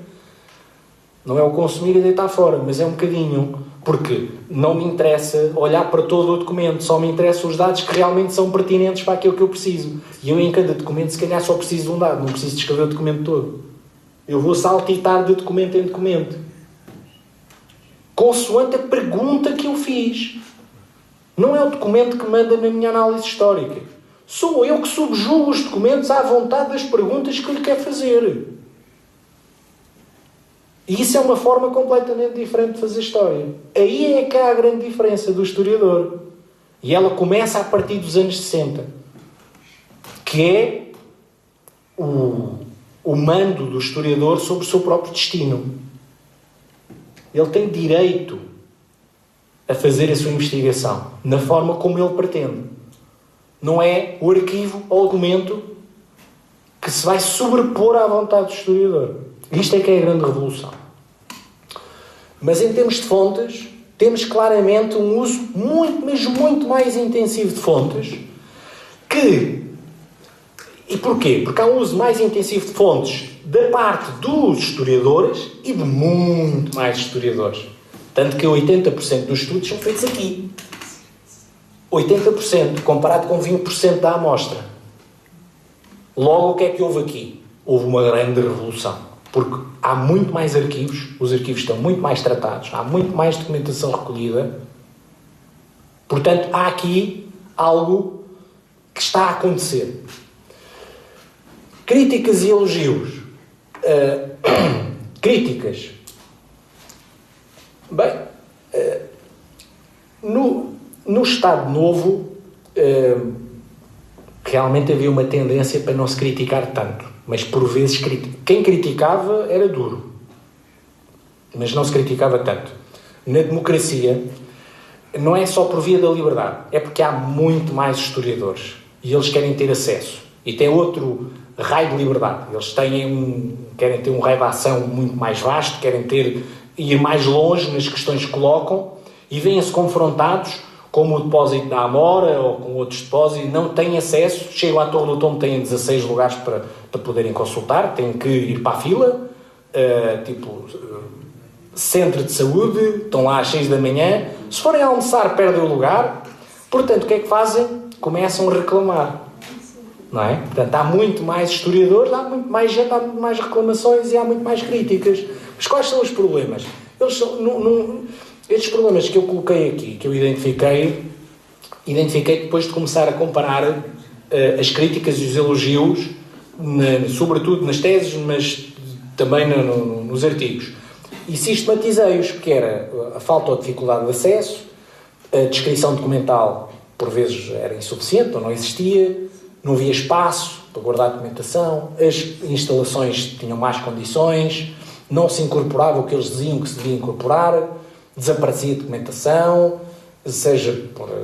Não é o consumir e deitar fora, mas é um bocadinho. Porque não me interessa olhar para todo o documento, só me interessam os dados que realmente são pertinentes para aquilo que eu preciso. E eu em cada documento, se calhar, só preciso de um dado, não preciso de escrever o documento todo. Eu vou saltitar de documento em documento. Consoante a pergunta que eu fiz. Não é o documento que manda na minha análise histórica. Sou eu que subjugo os documentos à vontade das perguntas que eu lhe quero fazer. E isso é uma forma completamente diferente de fazer história. Aí é que há a grande diferença do historiador. E ela começa a partir dos anos 60. Que é o mando do historiador sobre o seu próprio destino. Ele tem direito a fazer a sua investigação na forma como ele pretende. Não é o arquivo ou o documento que se vai sobrepor à vontade do historiador. Isto é que é a grande revolução. Mas em termos de fontes, temos claramente um uso muito, mas muito mais intensivo de fontes que... E porquê? Porque há um uso mais intensivo de fontes da parte dos historiadores e de muito mais historiadores. Tanto que 80% dos estudos são feitos aqui. 80%, comparado com 20% da amostra. Logo, o que é que houve aqui? Houve uma grande revolução. Porque há muito mais arquivos, os arquivos estão muito mais tratados, há muito mais documentação recolhida. Portanto, há aqui algo que está a acontecer. Críticas e elogios. Críticas. Bem, no Estado Novo, realmente havia uma tendência para não se criticar tanto. Mas, por vezes, quem criticava era duro. Mas não se criticava tanto. Na democracia, não é só por via da liberdade. É porque há muito mais historiadores. E eles querem ter acesso. E tem outro raio de liberdade. Eles querem ter um raio de ação muito mais vasto, querem ir mais longe nas questões que colocam e vêm-se confrontados como o depósito da Amora ou com outros depósitos, não têm acesso, chegam à Torre do Tombo, têm 16 lugares para poderem consultar, têm que ir para a fila, centro de saúde, estão lá às 6 da manhã, se forem almoçar perdem o lugar, portanto o que é que fazem? Começam a reclamar, não é? Portanto há muito mais historiadores, há muito mais gente, há muito mais reclamações e há muito mais críticas. Mas quais são os problemas? Estes problemas que eu coloquei aqui, que eu identifiquei depois de começar a comparar as críticas e os elogios, sobretudo nas teses, mas também nos artigos. E sistematizei-os, que era a falta ou dificuldade de acesso, a descrição documental, por vezes, era insuficiente, ou não existia, não havia espaço para guardar a documentação, as instalações tinham más condições, não se incorporava o que eles diziam que se devia incorporar, desaparecia a documentação, seja porque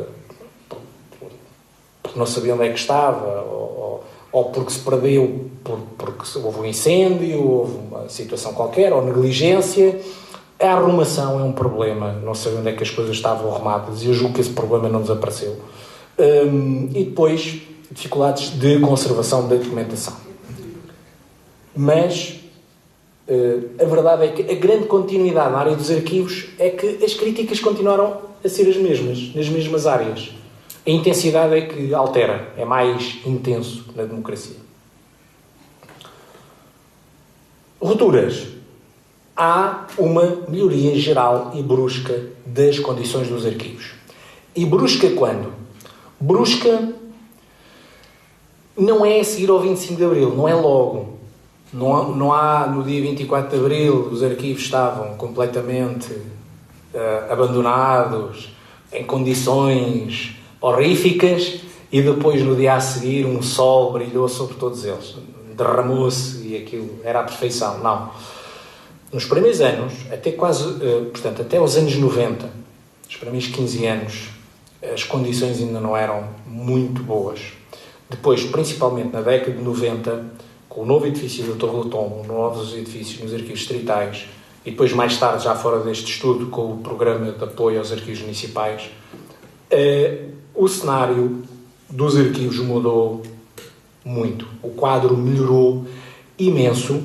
não sabia onde é que estava, ou porque se perdeu, porque houve um incêndio, houve uma situação qualquer, ou negligência. A arrumação é um problema, não sei onde é que as coisas estavam arrumadas, e eu julgo que esse problema não desapareceu. E depois, dificuldades de conservação da documentação. Mas a verdade é que a grande continuidade na área dos arquivos é que as críticas continuaram a ser as mesmas, nas mesmas áreas. A intensidade é que altera, é mais intenso na democracia. Rupturas. Há uma melhoria geral e brusca das condições dos arquivos. E brusca quando? Brusca não é a seguir ao 25 de Abril, não é logo. Não há, no dia 24 de Abril, os arquivos estavam completamente abandonados, em condições horríficas, e depois, no dia a seguir, um sol brilhou sobre todos eles. Derramou-se e aquilo era a perfeição. Não. Nos primeiros anos, até os anos 90, os primeiros 15 anos, as condições ainda não eram muito boas. Depois, principalmente na década de 90, com o novo edifício da Torre do Tombo, novos edifícios nos arquivos distritais, e depois, mais tarde, já fora deste estudo, com o programa de apoio aos arquivos municipais, o cenário dos arquivos mudou muito. O quadro melhorou imenso,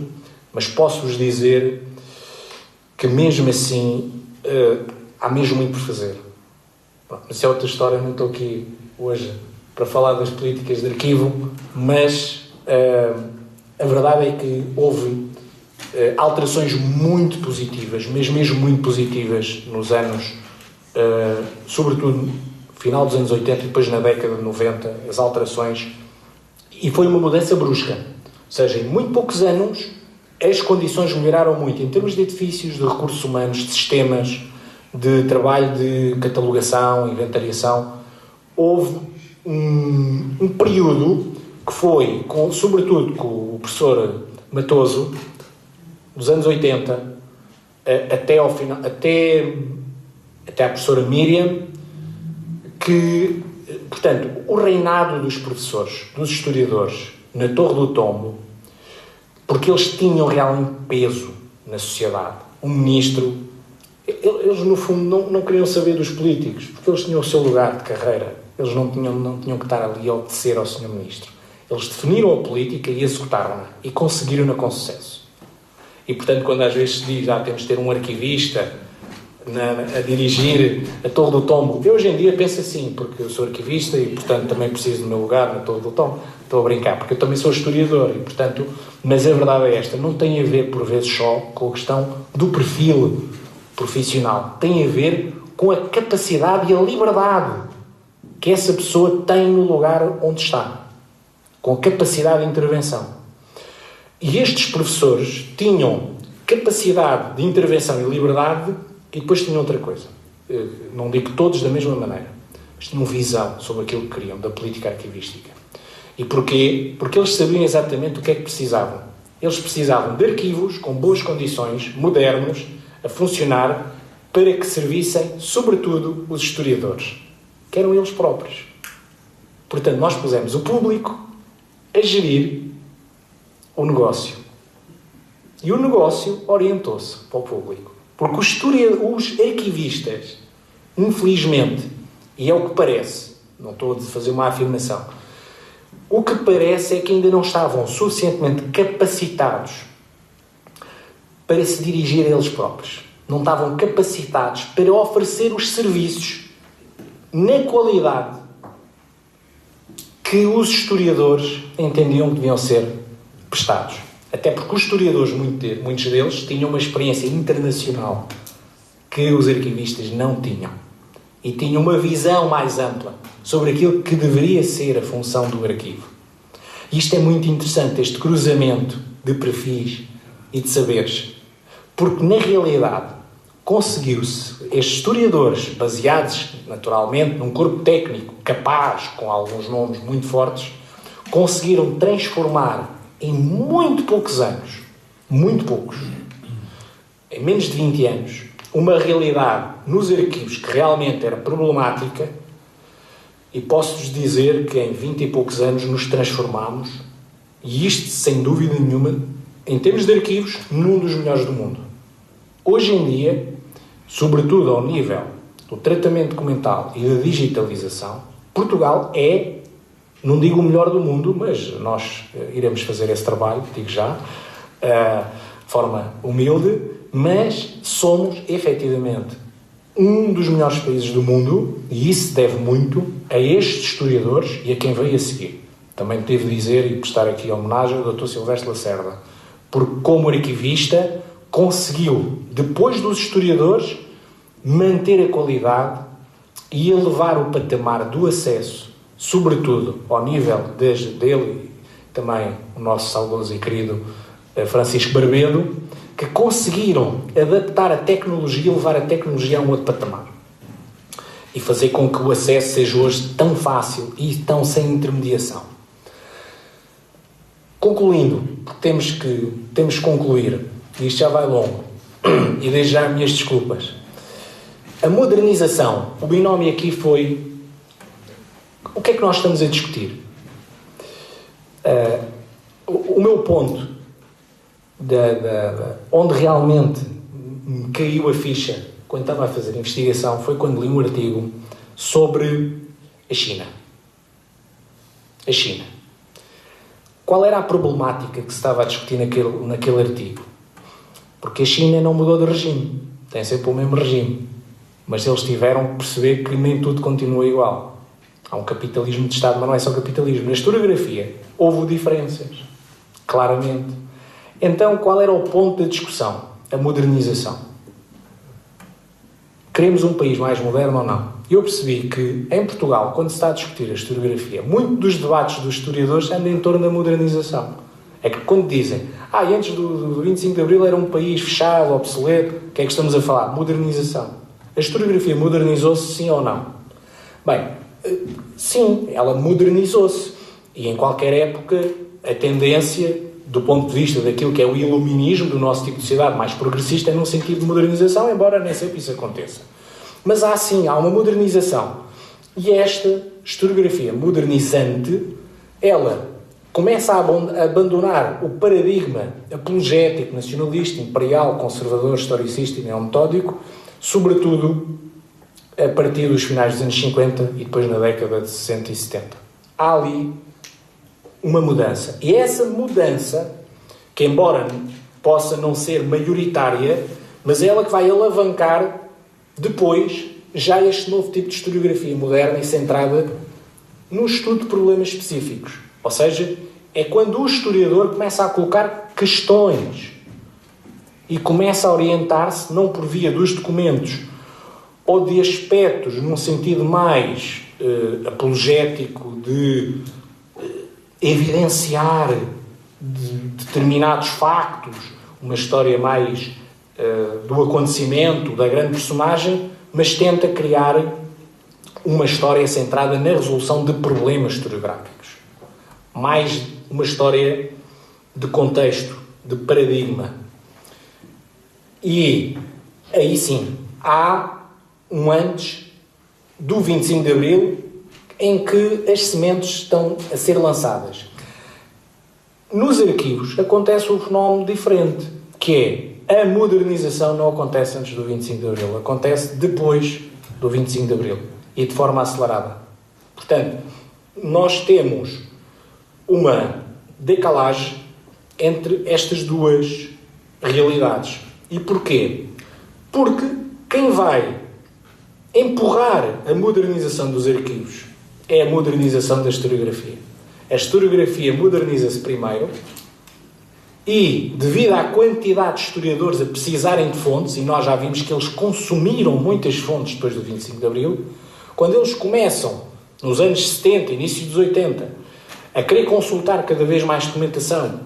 mas posso-vos dizer que, mesmo assim, há mesmo muito por fazer. Isso é outra história, não estou aqui hoje para falar das políticas de arquivo, mas a verdade é que houve alterações muito positivas, mas mesmo muito positivas nos anos, sobretudo final dos anos 80 e depois na década de 90, as alterações, e foi uma mudança brusca. Ou seja, em muito poucos anos as condições melhoraram muito em termos de edifícios, de recursos humanos, de sistemas, de trabalho de catalogação, inventariação. Houve um período que foi, sobretudo com o professor Matoso, dos anos 80, até ao final, até a professora Miriam, que, portanto, o reinado dos professores, dos historiadores, na Torre do Tombo, porque eles tinham realmente peso na sociedade. O ministro, eles no fundo não queriam saber dos políticos, porque eles tinham o seu lugar de carreira. Eles não tinham que estar ali a obedecer ao senhor ministro. Eles definiram a política e executaram-na, e conseguiram-na com sucesso. E, portanto, quando às vezes se diz, temos de ter um arquivista a dirigir a Torre do Tombo, eu hoje em dia penso assim, porque eu sou arquivista e, portanto, também preciso do meu lugar na Torre do Tombo. Estou a brincar, porque eu também sou historiador e, portanto, mas a verdade é esta, não tem a ver, por vezes, só com a questão do perfil profissional. Tem a ver com a capacidade e a liberdade que essa pessoa tem no lugar onde está, com a capacidade de intervenção. E estes professores tinham capacidade de intervenção e liberdade, e depois tinham outra coisa. Não digo todos da mesma maneira, mas tinham visão sobre aquilo que queriam, da política arquivística. E porquê? Porque eles sabiam exatamente o que é que precisavam. Eles precisavam de arquivos com boas condições, modernos, a funcionar, para que servissem, sobretudo, os historiadores, que eram eles próprios. Portanto, nós pusemos o público a gerir o negócio. E o negócio orientou-se para o público. Porque os arquivistas, infelizmente, e é o que parece, não estou a fazer uma afirmação, o que parece é que ainda não estavam suficientemente capacitados para se dirigir a eles próprios. Não estavam capacitados para oferecer os serviços na qualidade que os historiadores entendiam que deviam ser prestados. Até porque os historiadores, muitos deles, tinham uma experiência internacional que os arquivistas não tinham. E tinham uma visão mais ampla sobre aquilo que deveria ser a função do arquivo. E isto é muito interessante, este cruzamento de perfis e de saberes. Porque, na realidade, conseguiu-se, estes historiadores, baseados, naturalmente, num corpo técnico capaz, com alguns nomes muito fortes, conseguiram transformar em muito poucos anos, muito poucos, em menos de 20 anos, uma realidade nos arquivos que realmente era problemática, e posso-vos dizer que em 20 e poucos anos nos transformámos, e isto, sem dúvida nenhuma, em termos de arquivos, num dos melhores do mundo. Hoje em dia, sobretudo ao nível do tratamento documental e da digitalização, Portugal é, não digo o melhor do mundo, mas nós iremos fazer esse trabalho, digo já, de forma humilde, mas somos, efetivamente, um dos melhores países do mundo, e isso se deve muito a estes historiadores e a quem veio a seguir. Também devo dizer e prestar aqui a homenagem ao Dr. Silvestre Lacerda, porque como arquivista conseguiu, depois dos historiadores, manter a qualidade e elevar o patamar do acesso, sobretudo ao nível dele, também o nosso saudoso e querido Francisco Barbedo, que conseguiram adaptar a tecnologia e levar a tecnologia a um outro patamar. E fazer com que o acesso seja hoje tão fácil e tão sem intermediação. Concluindo, porque temos que concluir, e isto já vai longo, e desde já minhas desculpas. A modernização, o binómio aqui foi... O que é que nós estamos a discutir? O meu ponto, onde realmente me caiu a ficha, quando estava a fazer a investigação, foi quando li um artigo sobre a China. A China. Qual era a problemática que se estava a discutir naquele artigo? Porque a China não mudou de regime. Tem sempre o mesmo regime. Mas eles tiveram que perceber que nem tudo continua igual. Há um capitalismo de Estado, mas não é só capitalismo. Na historiografia houve diferenças. Claramente. Então, qual era o ponto da discussão? A modernização. Queremos um país mais moderno ou não? Eu percebi que, em Portugal, quando se está a discutir a historiografia, muito dos debates dos historiadores andam em torno da modernização. É que quando dizem, antes do 25 de Abril era um país fechado, obsoleto, o que é que estamos a falar? Modernização. A historiografia modernizou-se, sim ou não? Bem, sim, ela modernizou-se. E em qualquer época, a tendência, do ponto de vista daquilo que é o iluminismo do nosso tipo de sociedade mais progressista, é num sentido de modernização, embora nem sempre isso aconteça. Mas há uma modernização. E esta historiografia modernizante, ela começa a abandonar o paradigma apologético, nacionalista, imperial, conservador, historicista e neometódico, sobretudo a partir dos finais dos anos 50 e depois na década de 60 e 70. Há ali uma mudança. E essa mudança, que embora possa não ser maioritária, mas é ela que vai alavancar depois já este novo tipo de historiografia moderna e centrada no estudo de problemas específicos. Ou seja, é quando o historiador começa a colocar questões e começa a orientar-se não por via dos documentos ou de aspectos num sentido mais apologético de evidenciar determinados factos, uma história mais do acontecimento, da grande personagem, mas tenta criar uma história centrada na resolução de problemas historiográficos. Mais uma história de contexto, de paradigma. E aí sim, há um antes do 25 de Abril em que as sementes estão a ser lançadas. Nos arquivos acontece um fenómeno diferente, que é a modernização não acontece antes do 25 de Abril, acontece depois do 25 de Abril e de forma acelerada. Portanto, nós temos uma decalagem entre estas duas realidades. E porquê? Porque quem vai empurrar a modernização dos arquivos é a modernização da historiografia. A historiografia moderniza-se primeiro e, devido à quantidade de historiadores a precisarem de fontes, e nós já vimos que eles consumiram muitas fontes depois do 25 de Abril, quando eles começam, nos anos 70, início dos 80, a querer consultar cada vez mais documentação,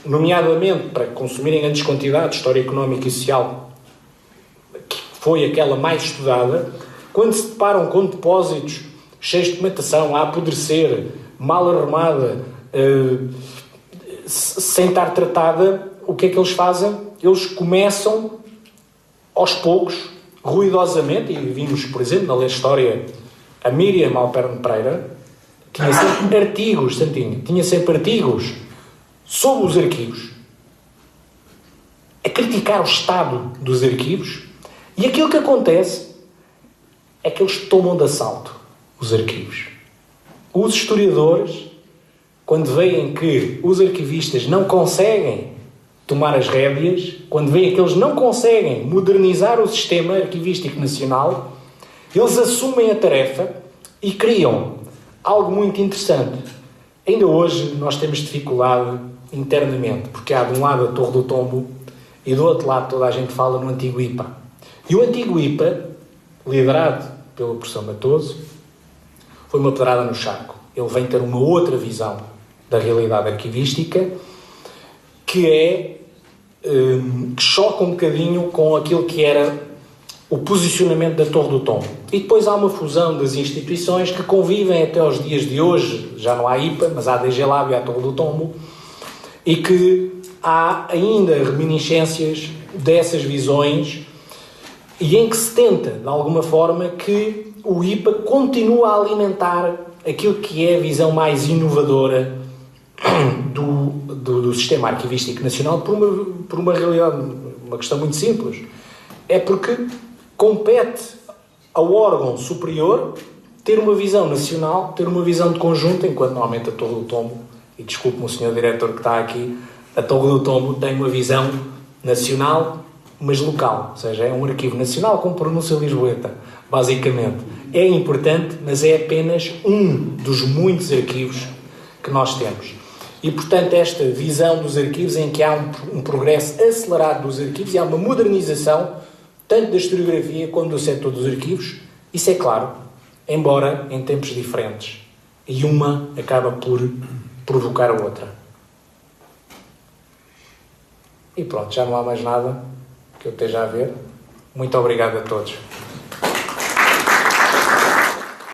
nomeadamente para consumirem grandes quantidades, história económica e social, que foi aquela mais estudada, quando se deparam com depósitos cheios de documentação, a apodrecer, mal arrumada, sem estar tratada, o que é que eles fazem? Eles começam, aos poucos, ruidosamente, e vimos, por exemplo, na Lei de História, a Miriam Alperne Pereira, tinha sempre artigos, Santinho, tinha sempre artigos sobre os arquivos, a criticar o estado dos arquivos, e aquilo que acontece é que eles tomam de assalto os arquivos. Os historiadores, quando veem que os arquivistas não conseguem tomar as rédeas, quando veem que eles não conseguem modernizar o sistema arquivístico nacional, eles assumem a tarefa e criam algo muito interessante. Ainda hoje nós temos dificuldade internamente, porque há de um lado a Torre do Tombo e do outro lado toda a gente fala no antigo IPA. E o antigo IPA, liderado pelo professor Matoso, foi uma pedrada no charco. Ele vem ter uma outra visão da realidade arquivística que choca um bocadinho com aquilo que era o posicionamento da Torre do Tombo. E depois há uma fusão das instituições que convivem até aos dias de hoje. Já não há IPA, mas há a DG Lab e a Torre do Tombo, e que há ainda reminiscências dessas visões, e em que se tenta, de alguma forma, que o IPA continue a alimentar aquilo que é a visão mais inovadora do sistema arquivístico nacional, por uma realidade, uma questão muito simples. É porque compete ao órgão superior ter uma visão nacional, ter uma visão de conjunto, enquanto normalmente a Torre do Tombo, e desculpe-me o senhor diretor que está aqui, a Torre do Tombo tem uma visão nacional, mas local, ou seja, é um arquivo nacional com pronúncia lisboeta, basicamente. É importante, mas é apenas um dos muitos arquivos que nós temos. E, portanto, esta visão dos arquivos, em que há um progresso acelerado dos arquivos e há uma modernização, tanto da historiografia como do setor dos arquivos, isso é claro, embora em tempos diferentes. E uma acaba por provocar a outra. E pronto, já não há mais nada que eu esteja a ver. Muito obrigado a todos.